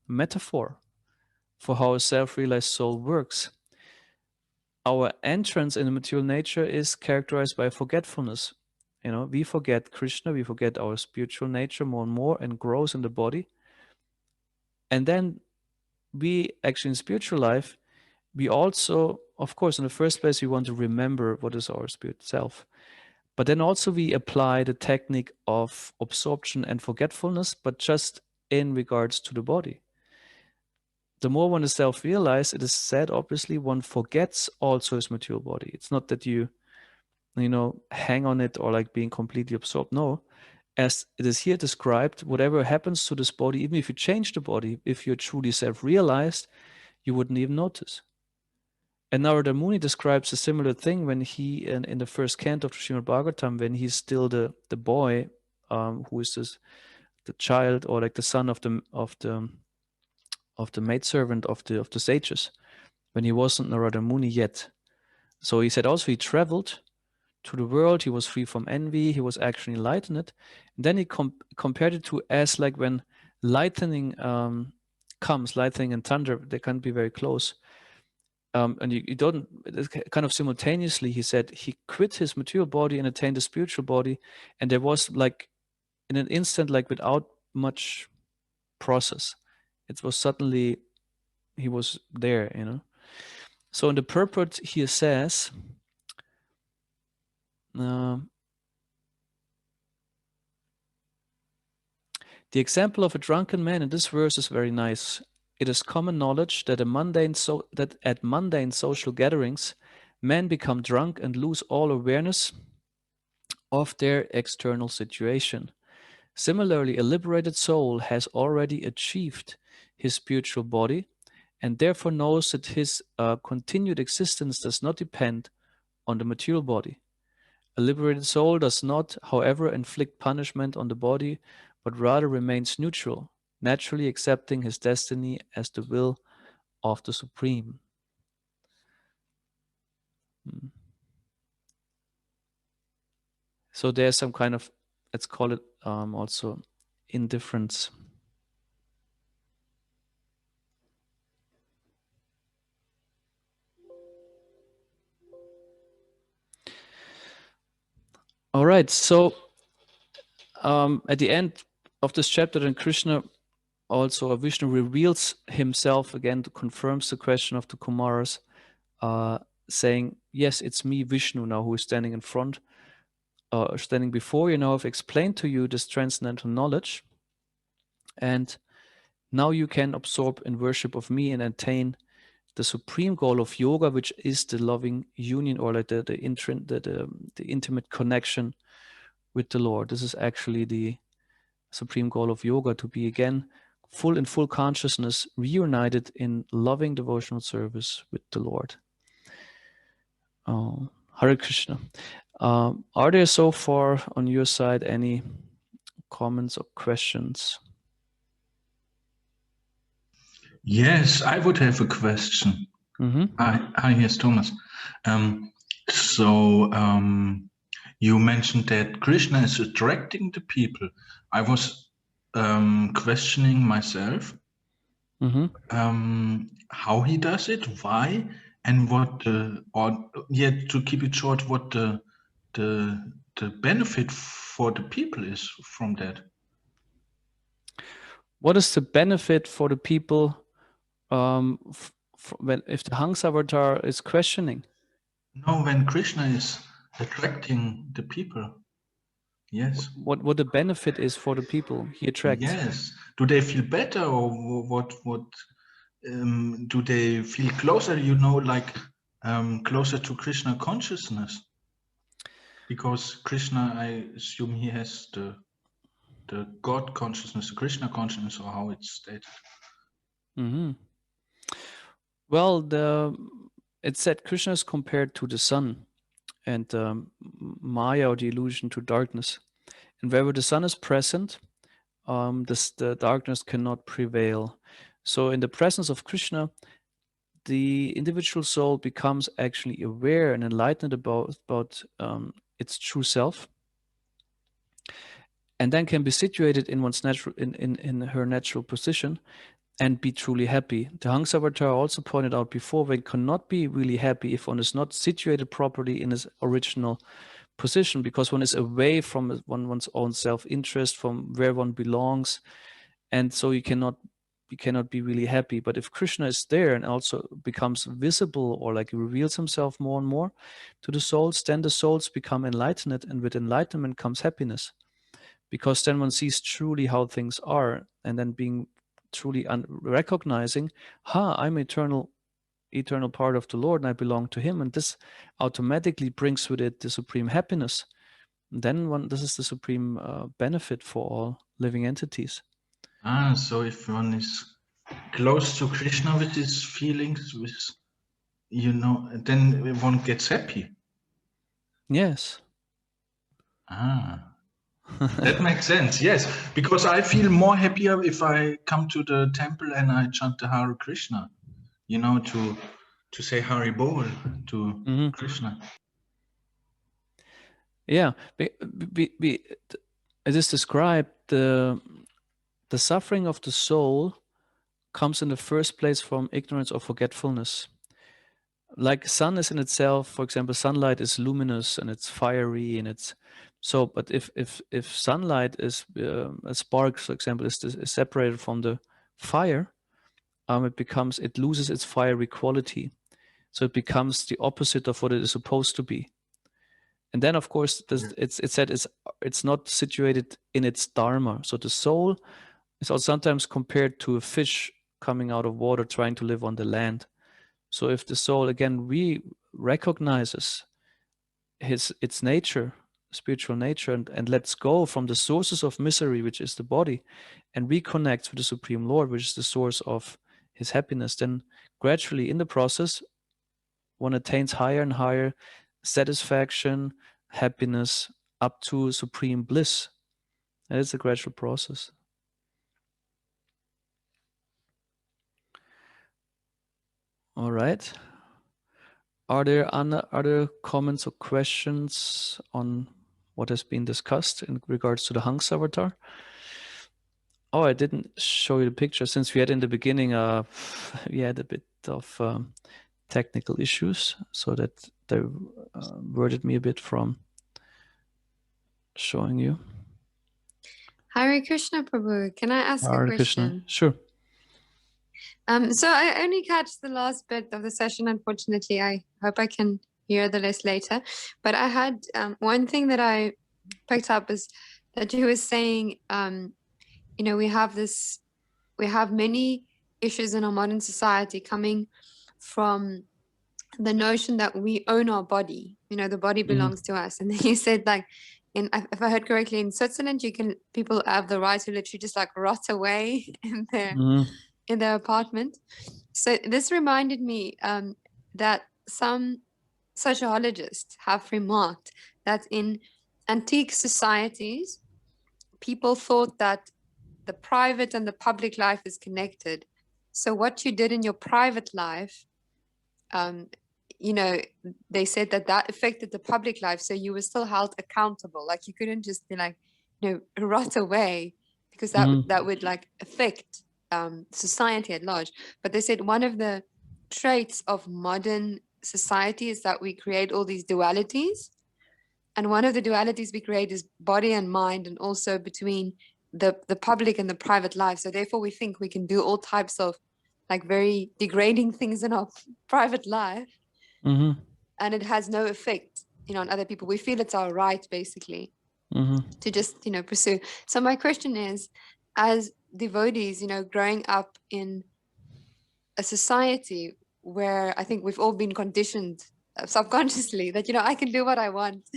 metaphor for how a self-realized soul works. Our entrance in the material nature is characterized by forgetfulness. You know, we forget Krishna, we forget our spiritual nature more and more and grows in the body. And then we actually in spiritual life, we also, of course, in the first place, we want to remember what is our spirit self. But then also we apply the technique of absorption and forgetfulness, but just in regards to the body. The more one is self-realized, it is said, obviously, one forgets also his material body. It's not that you hang on it or like being completely absorbed. No, as it is here described, whatever happens to this body, even if you change the body, if you're truly self-realized, you wouldn't even notice. And Narada Muni describes a similar thing when he, in the first canto of the Srimad Bhagavatam, when he's still the boy, who is the child or like the son of the maidservant of the sages, when he wasn't Narada Muni yet. So he said also he traveled to the world, he was free from envy, he was actually enlightened. And then he compared it to as like when lightning comes, lightning and thunder, they can be very close. And you don't, kind of simultaneously, he said he quit his material body and attained the spiritual body. And there was like, in an instant, like without much process, it was suddenly, he was there, So in the purport here says, the example of a drunken man in this verse is very nice. It is common knowledge that at mundane social gatherings, men become drunk and lose all awareness of their external situation. Similarly, a liberated soul has already achieved his spiritual body and therefore knows that his continued existence does not depend on the material body. A liberated soul does not, however, inflict punishment on the body, but rather remains neutral, naturally accepting his destiny as the will of the Supreme. So there's some kind of, let's call it also indifference. All right, so at the end of this chapter, then Krishna also, Vishnu reveals himself again, to confirms the question of the Kumaras, saying, yes, it's me, Vishnu, now who is standing in front, standing before you. Now I've explained to you this transcendental knowledge, and now you can absorb in worship of me and attain the supreme goal of yoga, which is the loving union, or like the intimate connection with the Lord. This is actually the supreme goal of yoga, to be again in full consciousness, reunited in loving devotional service with the Lord. Hare Krishna. Are there so far on your side any comments or questions? Yes, I would have a question. Hi, here's Thomas. You mentioned that Krishna is attracting the people. I was questioning myself how he does it, why, and what to keep it short, what the benefit for the people is from that. What is the benefit for the people if the Haḿsa-avatāra is questioning? No, when Krishna is attracting the people. Yes. What the benefit is for the people he attracts? Yes. Do they feel better, or what? Do they feel closer? Like closer to Krishna consciousness? Because Krishna, I assume he has the God consciousness, the Krishna consciousness, or how it's stated. Well, it's said Krishna is compared to the sun, and Maya, or the illusion, to darkness. And wherever the sun is present, the darkness cannot prevail. So in the presence of Krishna, the individual soul becomes actually aware and enlightened about its true self, and then can be situated in one's natural in her natural position and be truly happy. The Haḿsa-avatāra also pointed out before, one cannot be really happy if one is not situated properly in his original position, because one is away from one's own self-interest, from where one belongs, and so you cannot be really happy. But if Krishna is there and also becomes visible, or like he reveals himself more and more to the souls, then the souls become enlightened, and with enlightenment comes happiness, because then one sees truly how things are, and then being truly recognizing, I'm eternal part of the Lord, and I belong to him, and this automatically brings with it the supreme happiness. And then this is the supreme benefit for all living entities. So if one is close to Krishna with his feelings, then one gets happy. Yes. That makes sense. Yes, because I feel more happier if I come to the temple and I chant the Hare Krishna, to say Hari Bol to Krishna. Yeah, as is described, the suffering of the soul comes in the first place from ignorance or forgetfulness. Like sun is in itself, for example, sunlight is luminous and it's fiery, and it's so. But if sunlight is a spark, for example, is separated from the fire, it loses its fiery quality. So it becomes the opposite of what it is supposed to be. And then, of course, it's said it's not situated in its dharma. So the soul is also sometimes compared to a fish coming out of water, trying to live on the land. So if the soul again recognizes its nature, spiritual nature, and lets go from the sources of misery, which is the body, and reconnects with the Supreme Lord, which is the source of his happiness, then gradually in the process, one attains higher and higher satisfaction, happiness, up to supreme bliss. And it's a gradual process. All right. Are there other comments or questions on what has been discussed in regards to the Haḿsa-avatāra. Oh, I didn't show you the picture since we had in the beginning. We had a bit of technical issues, so that they diverted me a bit from showing you. Hare Krishna, Prabhu. Can I ask Hare a Krishna. question? Sure. So I only catch the last bit of the session, unfortunately. I hope I can hear the rest later. But I had one thing that I picked up is that you were saying, you know, we have many issues in our modern society coming from the notion that we own our body. You know, the body belongs to us. And then you said, like, if I heard correctly, in Switzerland, people have the right to literally just like rot away in their apartment. So this reminded me that some sociologists have remarked that in antique societies, people thought that the private and the public life is connected. So what you did in your private life, you know, they said that affected the public life. So you were still held accountable. Like you couldn't just be like, you know, rot away, because that would like affect society at large. But they said one of the traits of modern society is that we create all these dualities. And one of the dualities we create is body and mind, and also between the public and the private life. So therefore we think we can do all types of like very degrading things in our private life. And it has no effect, you know, on other people. We feel it's our right, basically, to just, you know, pursue. So my question is, as devotees, you know, growing up in a society where I think we've all been conditioned subconsciously that, you know, I can do what I want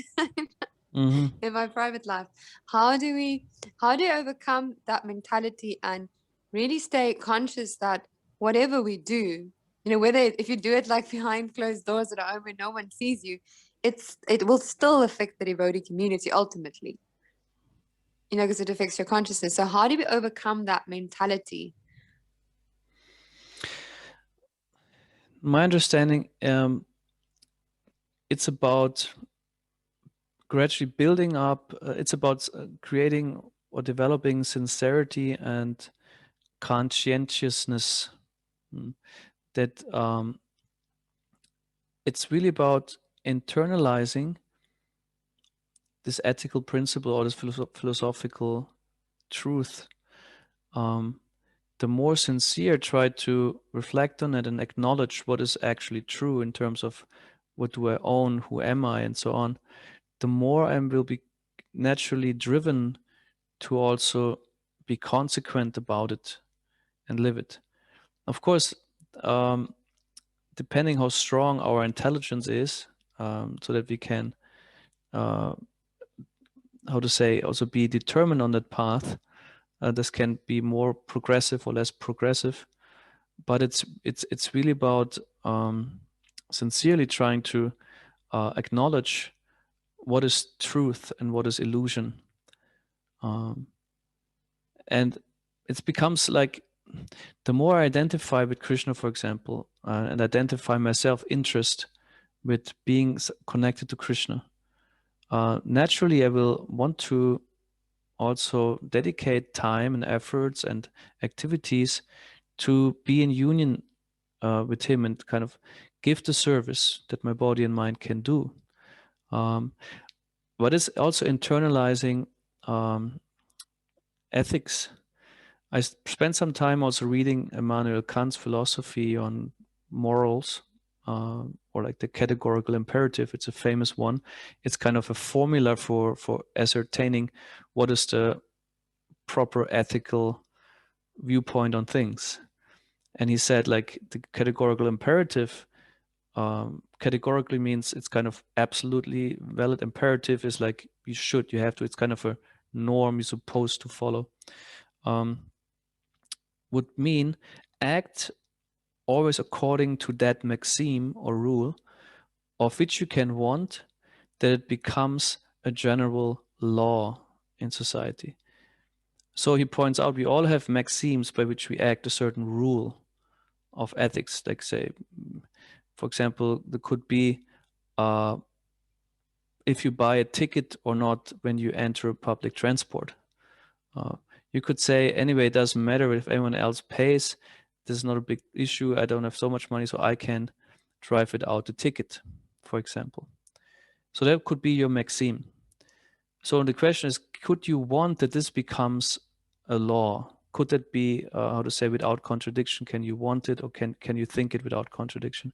in my private life. How do we overcome that mentality and really stay conscious that whatever we do, you know, whether if you do it like behind closed doors at home where no one sees you, it will still affect the devotee community ultimately, you know, because it affects your consciousness. So how do we overcome that mentality? My understanding, it's about gradually building up. It's about creating or developing sincerity and conscientiousness. That it's really about internalizing this ethical principle or this philosophical truth. The more sincere try to reflect on it and acknowledge what is actually true in terms of what do I own, who am I, and so on, the more I will be naturally driven to also be consequent about it and live it. Of course, depending how strong our intelligence is, so that we can, how to say, also be determined on that path. This can be more progressive or less progressive, but it's really about sincerely trying to acknowledge what is truth and what is illusion, and it becomes like the more I identify with Krishna, for example, and identify my self-interest with being connected to Krishna, naturally I will want to also dedicate time and efforts and activities to be in union with him and kind of give the service that my body and mind can do. But it's also internalizing ethics. I spent some time also reading Immanuel Kant's philosophy on morals, or like the categorical imperative. It's a famous one. It's kind of a formula for ascertaining what is the proper ethical viewpoint on things. And he said, like, the categorical imperative categorically means it's kind of absolutely valid. Imperative is like you have to, it's kind of a norm you're supposed to follow. Would mean act always according to that maxim or rule, of which you can want that it becomes a general law in society. So he points out we all have maxims by which we act a certain rule of ethics. Like, say, for example, there could be if you buy a ticket or not when you enter public transport. You could say, anyway, it doesn't matter if anyone else pays. This is not a big issue. I don't have so much money, so I can drive without the ticket, for example. So that could be your maxim. So the question is, could you want that this becomes a law? Could that be, how to say, without contradiction? Can you want it, or can you think it without contradiction?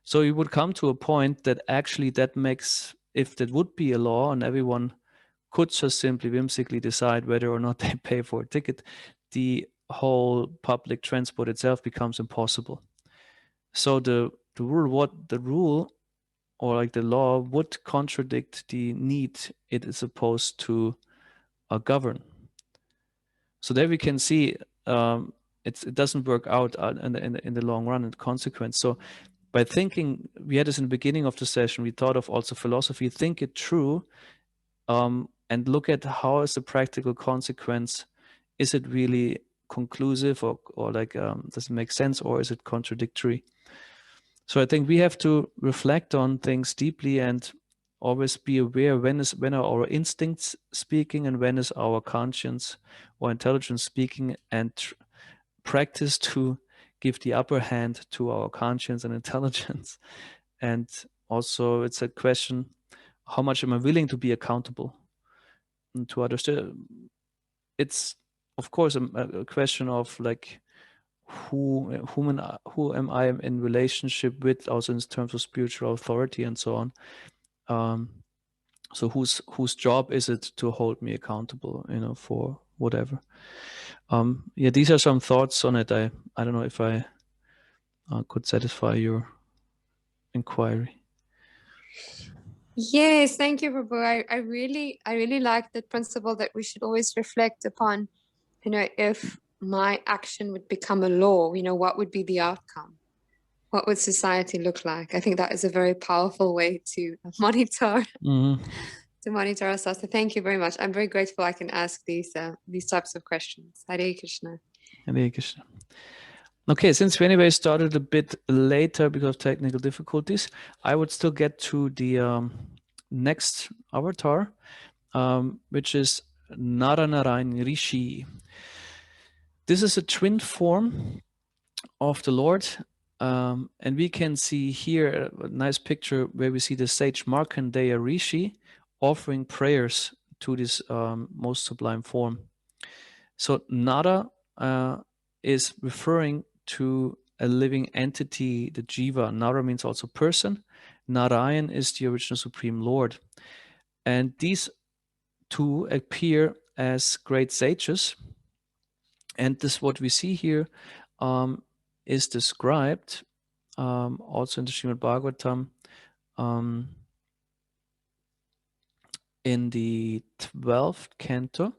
So you would come to a point that actually that makes, if that would be a law and everyone could just simply whimsically decide whether or not they pay for a ticket, the whole public transport itself becomes impossible. So the rule or like the law would contradict the need it is supposed to govern. So there we can see it doesn't work out in the long run and consequence. So by thinking, we had this in the beginning of the session, we thought of also philosophy, think it through, and look at how is the practical consequence. Is it really conclusive, or like does it make sense, or is it contradictory? So I think we have to reflect on things deeply and always be aware when are our instincts speaking and when is our conscience or intelligence speaking, and practice to give the upper hand to our conscience and intelligence. And also it's a question, how much am I willing to be accountable to others? It's of course a question of like who am I in relationship with, also in terms of spiritual authority and so on. So whose job is it to hold me accountable, for whatever. Yeah, these are some thoughts on it. I don't know if I could satisfy your inquiry. Yes, thank you, Prabhu. I really like the principle that we should always reflect upon, if my action would become a law, what would be the outcome? What would society look like? I think that is a very powerful way to monitor to monitor ourselves. So thank you very much. I'm very grateful I can ask these types of questions. Hare Krishna. Hare Krishna. Okay, since we anyway started a bit later because of technical difficulties, I would still get to the next avatar, which is Nara-nārāyaṇa Rishi. This is a twin form of the Lord, and we can see here a nice picture where we see the sage Markandeya Rishi offering prayers to this most sublime form. So Nara is referring to a living entity, the Jiva. Nara means also person. Narayan is the original Supreme Lord. And these two appear as great sages. And this, what we see here, is described also in the Srimad Bhagavatam in the 12th canto.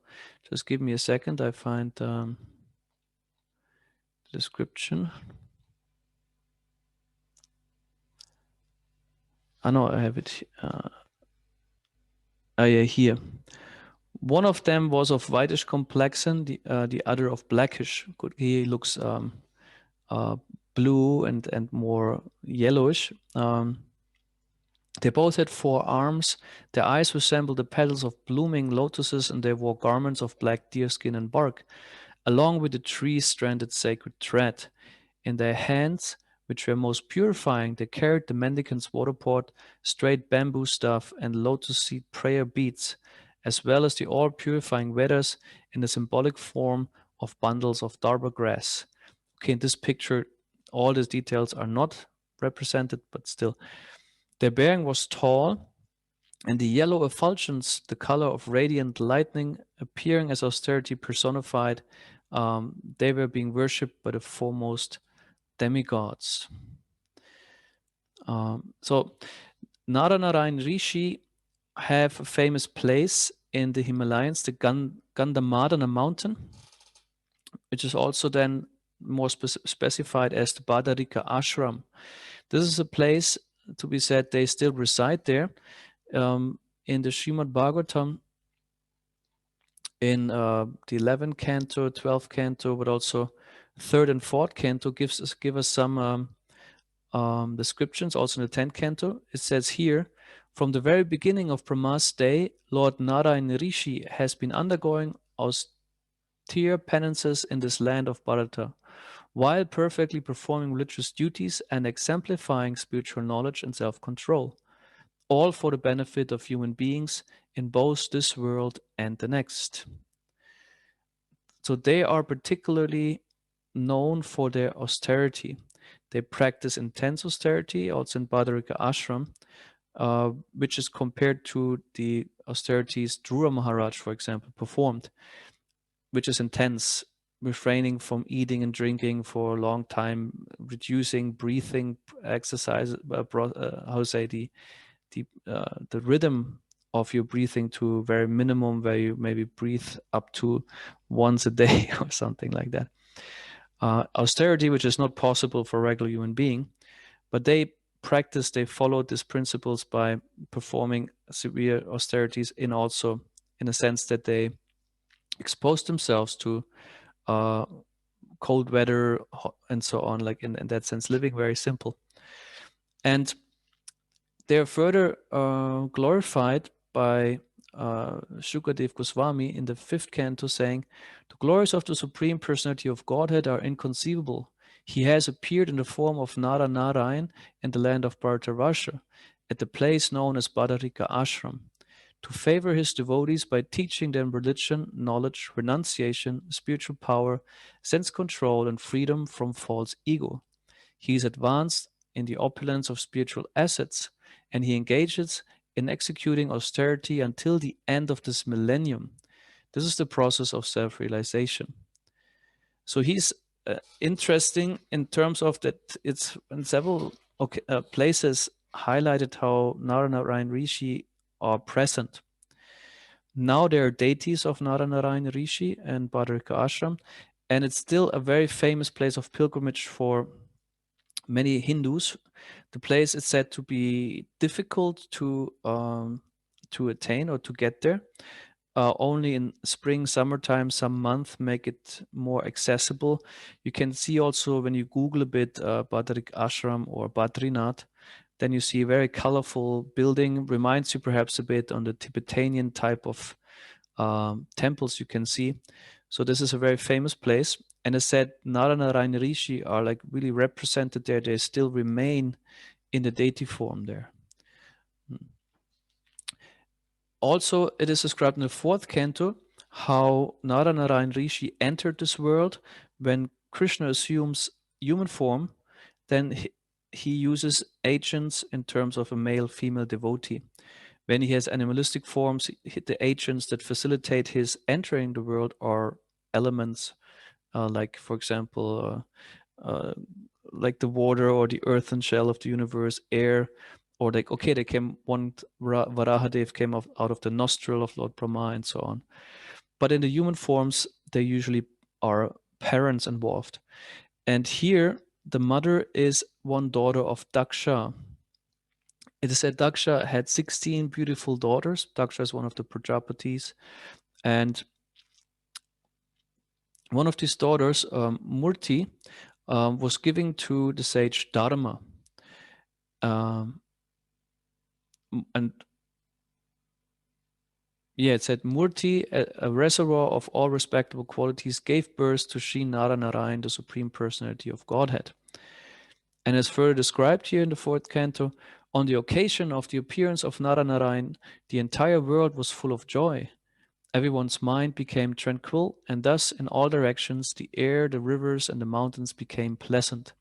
Just give me a second, I find the description. No, I have it. Yeah, here. One of them was of whitish complexion, the other of blackish. He looks blue and more yellowish. They both had 4 arms. Their eyes resembled the petals of blooming lotuses, and they wore garments of black deerskin and bark, along with the tree-stranded sacred thread. In their hands, which were most purifying, they carried the mendicant's water pot, straight bamboo staff, and lotus seed prayer beads, as well as the all-purifying Vedas in the symbolic form of bundles of darba grass. Okay, in this picture, all these details are not represented, but still. Their bearing was tall, and the yellow effulgence, the color of radiant lightning, appearing as austerity personified, they were being worshipped by the foremost demigods. So Nara-nārāyaṇa Rishi have a famous place in the Himalayas, the Gandhamadana mountain, which is also then more specified as the Badarika Ashram. This is a place, to be said, they still reside there. In the Srimad Bhagavatam, in the 11th canto, 12th canto, but also 3rd and 4th canto give us some descriptions. Also in the 10th canto, it says here, From the very beginning of Brahma's day, Lord Narayan Rishi has been undergoing austere penances in this land of Bharata, while perfectly performing religious duties and exemplifying spiritual knowledge and self-control, all for the benefit of human beings in both this world and the next. So they are particularly known for their austerity. They practice intense austerity, also in Badarika Ashram, which is compared to the austerities Dhruva Maharaj, for example, performed, which is intense, refraining from eating and drinking for a long time, reducing breathing exercise, the rhythm of your breathing to very minimum, where you maybe breathe up to once a day or something like that. Austerity, which is not possible for a regular human being, but they followed these principles by performing severe austerities in a sense that they exposed themselves to cold weather and so on, like in that sense, living very simple. And they're further glorified by Shukadev Goswami in the 5th canto, saying, "The glories of the Supreme Personality of Godhead are inconceivable. He has appeared in the form of Nara-nārāyaṇa in the land of Bharatavarsa, at the place known as Badarika Ashram, to favor his devotees by teaching them religion, knowledge, renunciation, spiritual power, sense control, and freedom from false ego. He is advanced in the opulence of spiritual assets, and he engages in executing austerity until the end of this millennium. This is the process of self-realization." So he's interesting in terms of that it's in several places highlighted how Nara-nārāyaṇa Rishi are present. Now there are deities of Nara-nārāyaṇa Rishi and Badarika Ashram, and it's still a very famous place of pilgrimage for many Hindus. The place is said to be difficult to attain or to get there. Only in spring, summertime, some month make it more accessible. You can see also when you Google a bit Badarik Ashram or Badrinath, then you see a very colorful building, reminds you perhaps a bit on the Tibetan type of temples you can see. So this is a very famous place. And as said, Nara-nārāyaṇa Rishi are like really represented there. They still remain in the deity form there. Also, it is described in the 4th canto how Nara-nārāyaṇa Rishi entered this world. When Krishna assumes human form, then he uses agents in terms of a male-female devotee. When he has animalistic forms, the agents that facilitate his entering the world are elements like, for example, like the water or the earthen shell of the universe, air, or like, okay, Varahadev came out of the nostril of Lord Brahma and so on. But in the human forms, there usually are parents involved. And here, the mother is one daughter of Daksha. It is said Daksha had 16 beautiful daughters. Daksha is one of the Prajapatis. And one of these daughters, Murti, was given to the sage Dharma. It said Murti, a reservoir of all respectable qualities, gave birth to Sri Nara-nārāyaṇa, the Supreme Personality of Godhead. And as further described here in the 4th canto, on the occasion of the appearance of Nara-nārāyaṇa, the entire world was full of joy. Everyone's mind became tranquil, and thus in all directions the air, the rivers, and the mountains became pleasant.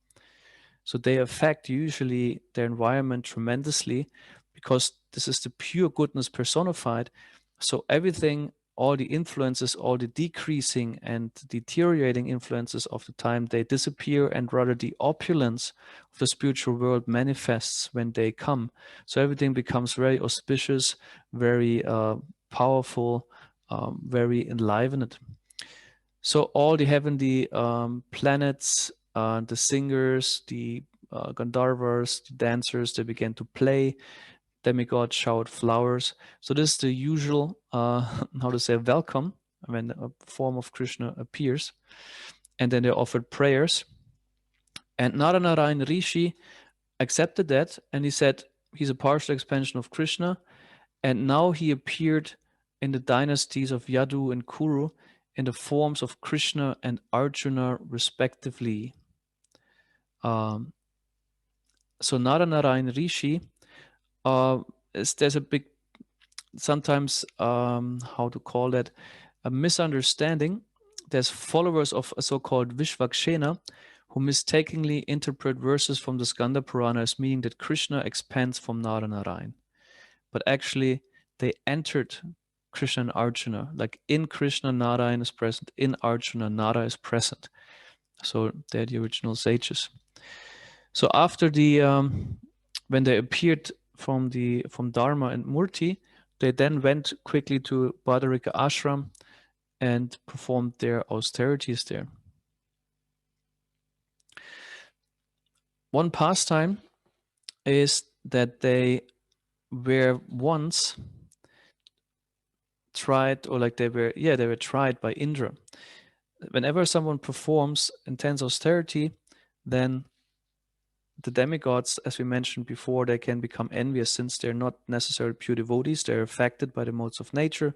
So they affect usually their environment tremendously, because this is the pure goodness personified. So everything, all the influences, all the decreasing and deteriorating influences of the time, they disappear, and rather the opulence of the spiritual world manifests when they come. So everything becomes very auspicious, very powerful, very enlivened. So all the heavenly planets, the singers, the Gandharvas, the dancers, they began to play. Demigods showered flowers. So this is the usual, welcome when a form of Krishna appears. And then they offered prayers. And Nara-nārāyaṇa Rishi accepted that, and he said, he's a partial expansion of Krishna, and now he appeared in the dynasties of Yadu and Kuru in the forms of Krishna and Arjuna respectively. So Nara-nārāyaṇa Rishi, there's a big, sometimes, how to call that, a misunderstanding. There's followers of a so-called Vishvakshena who mistakenly interpret verses from the Skanda Purana as meaning that Krishna expands from Nara-nārāyaṇa. But actually, they entered Krishna and Arjuna. Like in Krishna, Narayan is present. In Arjuna, Nara is present. So they're the original sages. So after the when they appeared from Dharma and Murti, they then went quickly to Badarika Ashram and performed their austerities there. One pastime is that they were once tried, or like they were tried by Indra. Whenever someone performs intense austerity, then the demigods, as we mentioned before, they can become envious since they're not necessarily pure devotees. They're affected by the modes of nature.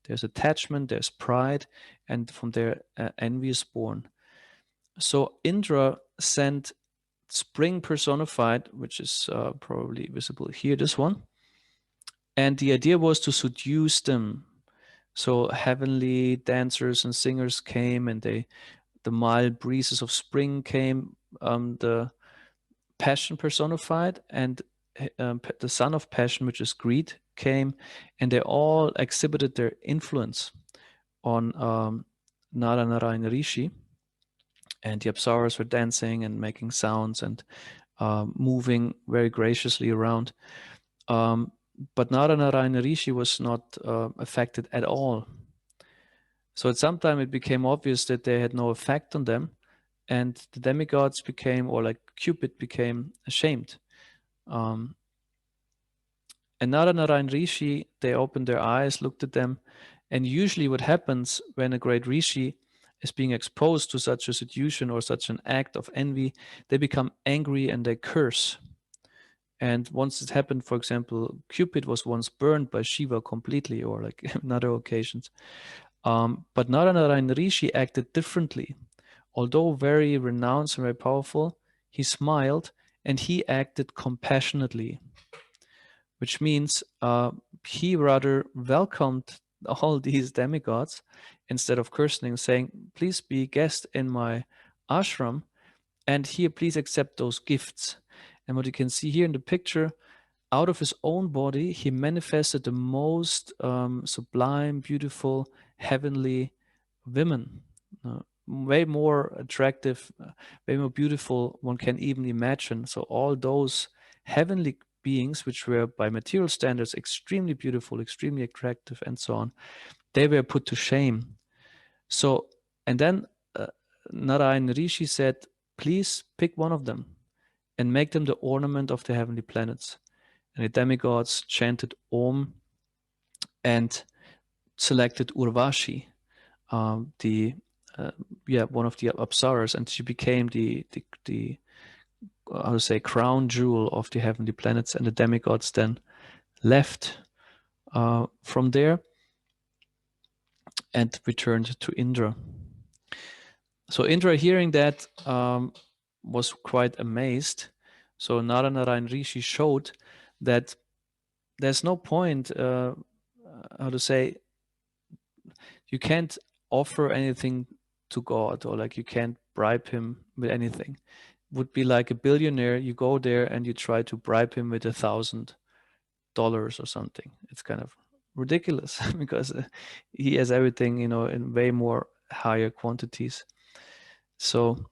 There's attachment, there's pride, and from there envy is born. So Indra sent spring personified, which is probably visible here, this one. And the idea was to seduce them. So heavenly dancers and singers came, and the mild breezes of spring came, the passion personified, and the son of passion, which is greed, came, and they all exhibited their influence on Nara-nārāyaṇa Rishi. And the Apsaras were dancing and making sounds and moving very graciously around. But Nara-nārāyaṇa Rishi was not affected at all. So at some time it became obvious that they had no effect on them, and the demigods became, or like Cupid became, ashamed. And Nara-nārāyaṇa Rishi, they opened their eyes, looked at them, and usually what happens when a great Rishi is being exposed to such a seduction or such an act of envy, they become angry and they curse. And once it happened, for example, Cupid was once burned by Shiva completely, or like in other occasions. But Nara-nārāyaṇa Rishi acted differently. Although very renounced and very powerful, he smiled and he acted compassionately, which means he rather welcomed all these demigods instead of cursing, saying, please be guest in my ashram, and here please accept those gifts. And what you can see here in the picture, out of his own body, he manifested the most sublime, beautiful, heavenly women. Way more attractive, way more beautiful one can even imagine. So all those heavenly beings, which were by material standards extremely beautiful, extremely attractive, and so on, they were put to shame. So, and then Narayan Rishi said, please pick one of them and make them the ornament of the heavenly planets. And the demigods chanted Om and selected Urvashi, one of the Apsaras, and she became the how to say, crown jewel of the heavenly planets. And the demigods then left from there and returned to Indra. So Indra, hearing that, was quite amazed. So Nara-nārāyaṇa Rishi showed that there's no point, how to say, you can't offer anything to God, or like you can't bribe him with anything. It would be like a billionaire, you go there and you try to bribe him with $1,000 or something. It's kind of ridiculous because he has everything, in way more higher quantities. So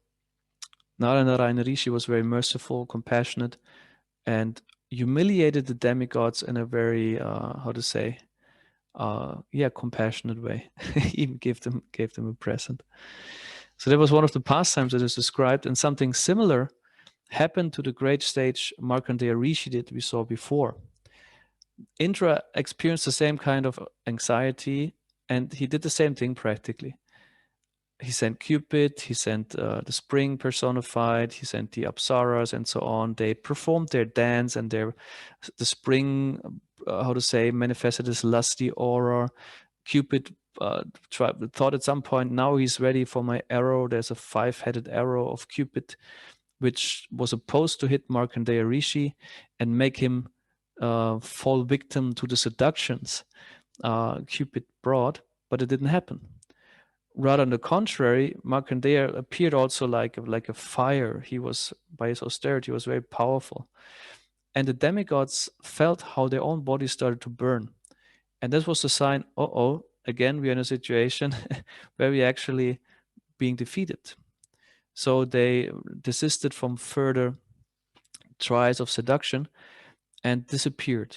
Nara-nārāyaṇa Rishi was very merciful, compassionate, and humiliated the demigods in a very, compassionate way. He even gave them a present. So that was one of the pastimes that is described, and something similar happened to the great sage Markandeya Rishi that we saw before. Indra experienced the same kind of anxiety, and he did the same thing practically. he sent Cupid, he sent the spring personified, he sent the Apsaras and so on. They performed their dance, and the spring, manifested this lusty aura. Cupid thought at some point, now he's ready for my arrow. There's a 5-headed arrow of Cupid, which was supposed to hit Markandeya Rishi and make him fall victim to the seductions Cupid brought, but it didn't happen. Rather on the contrary, Markandeya appeared also like a fire. He was, by his austerity, was very powerful. And the demigods felt how their own bodies started to burn. And this was a sign, again, we're in a situation where we're actually being defeated. So they desisted from further tries of seduction and disappeared.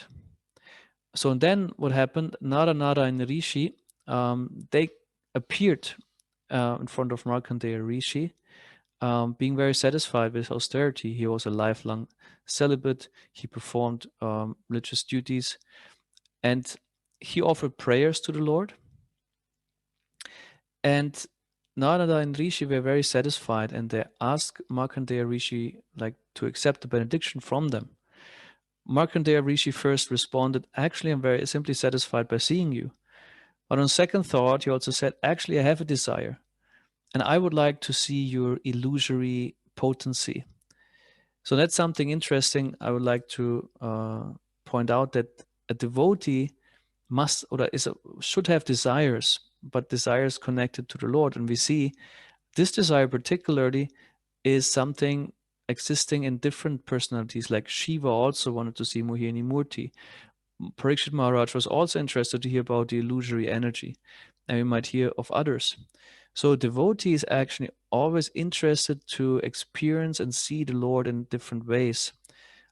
So then what happened, Nara-nārāyaṇa Rishi, they appeared in front of Markandeya Rishi, being very satisfied with austerity. He was a lifelong celibate. He performed religious duties, and he offered prayers to the Lord. And Nara-nārāyaṇa Rishi were very satisfied, and they asked Markandeya Rishi to accept the benediction from them. Markandeya Rishi first responded, actually, I'm very simply satisfied by seeing you. But on second thought, he also said, actually, I have a desire, and I would like to see your illusory potency. So that's something interesting. I would like to point out that a devotee should have desires, but desires connected to the Lord. And we see this desire particularly is something existing in different personalities, like Shiva also wanted to see Mohini Murti. Parikshit Maharaj was also interested to hear about the illusory energy, and we might hear of others. So a devotee is actually always interested to experience and see the Lord in different ways.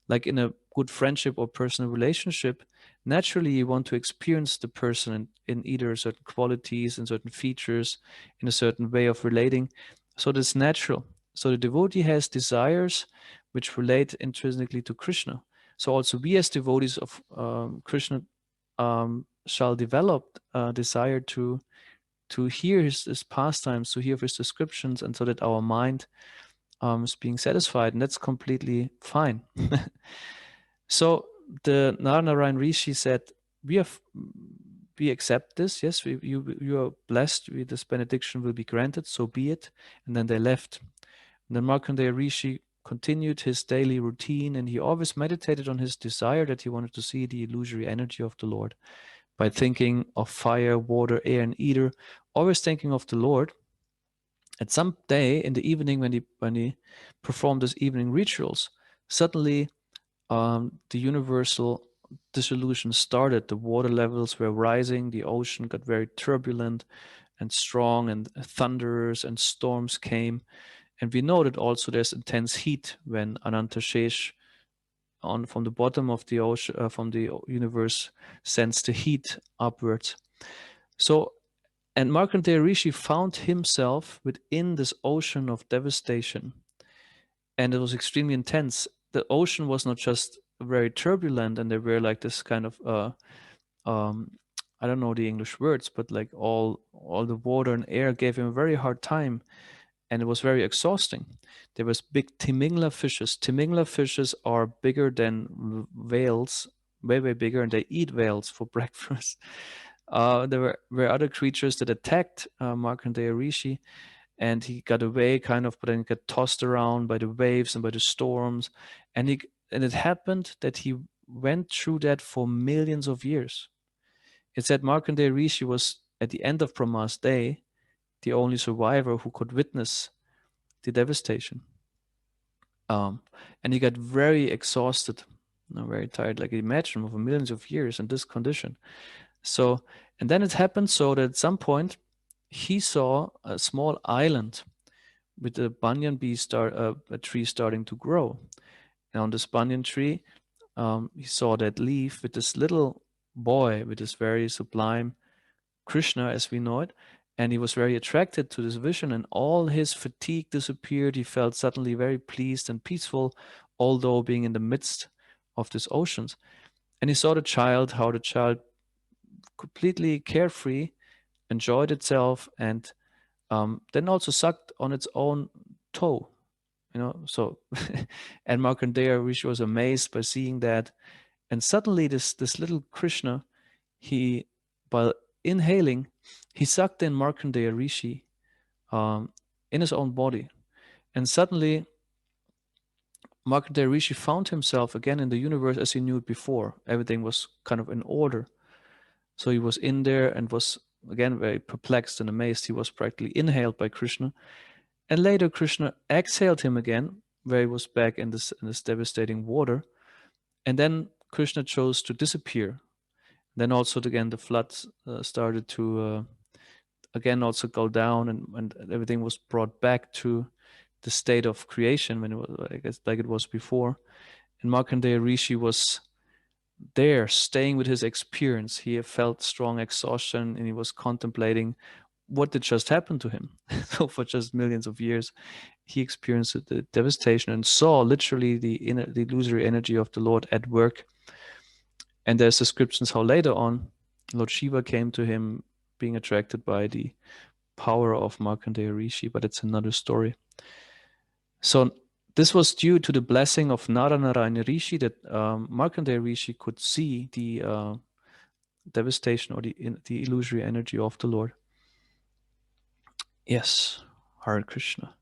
Like in a good friendship or personal relationship, naturally you want to experience the person in either certain qualities and certain features, in a certain way of relating. So that's natural. So the devotee has desires which relate intrinsically to Krishna. So also we as devotees of Krishna shall develop a desire to hear his pastimes, to hear his descriptions, and so that our mind is being satisfied, and that's completely fine. So the Nara-nārāyaṇa Rishi said, we accept this, yes, you are blessed, this benediction will be granted, so be it. And then they left. And then Markandeya Rishi continued his daily routine, and he always meditated on his desire that he wanted to see the illusory energy of the Lord by thinking of fire, water, air, and ether, always thinking of the Lord. At some day in the evening, when he performed his evening rituals, suddenly the universal dissolution started. The water levels were rising, the ocean got very turbulent and strong, and thunders and storms came. And we know that also there's intense heat when Anantashesh from the bottom of the ocean, from the universe, sends the heat upwards. So, and Markandeya Rishi found himself within this ocean of devastation, and it was extremely intense. The ocean was not just very turbulent, and there were like this kind of I don't know the English words, but like all the water and air gave him a very hard time, and it was very exhausting. There was big Timingla fishes. Timingla fishes are bigger than whales, way bigger, and they eat whales for breakfast. There were other creatures that attacked Markandeya Rishi, and he got away kind of, but then got tossed around by the waves and by the storms. And it happened that he went through that for millions of years. It said Markandeya Rishi was, at the end of Brahma's day, the only survivor who could witness the devastation. And he got very exhausted, very tired, like imagine over millions of years in this condition. So, and then it happened so that at some point he saw a small island with a banyan a tree starting to grow. And on this banyan tree, he saw that leaf with this little boy, with this very sublime Krishna as we know it. And he was very attracted to this vision, and all his fatigue disappeared. He felt suddenly very pleased and peaceful, although being in the midst of these oceans. And he saw how the child completely carefree enjoyed itself and then also sucked on its own toe, so and Markandeya Rishi was amazed by seeing that, and suddenly this little Krishna, while inhaling, he sucked in Markandeya Rishi in his own body, and suddenly Markandeya Rishi found himself again in the universe as he knew it before. Everything was kind of in order. So he was in there and was again very perplexed and amazed. He was practically inhaled by Krishna. And later Krishna exhaled him again, where he was back in this devastating water. And then Krishna chose to disappear. Then also again the floods started to again also go down, and everything was brought back to the state of creation when it was, I guess, like it was before. And Markandeya Rishi was there staying with his experience. He felt strong exhaustion and he was contemplating what did just happen to him. So for just millions of years he experienced the devastation and saw literally the illusory energy of the Lord at work. And there's descriptions how later on Lord Shiva came to him, being attracted by the power of Markandeya Rishi, but it's another story. So this was due to the blessing of Nara-nārāyaṇa Rishi that Markandeya Rishi could see the devastation or the illusory energy of the Lord. Yes, Hare Krishna.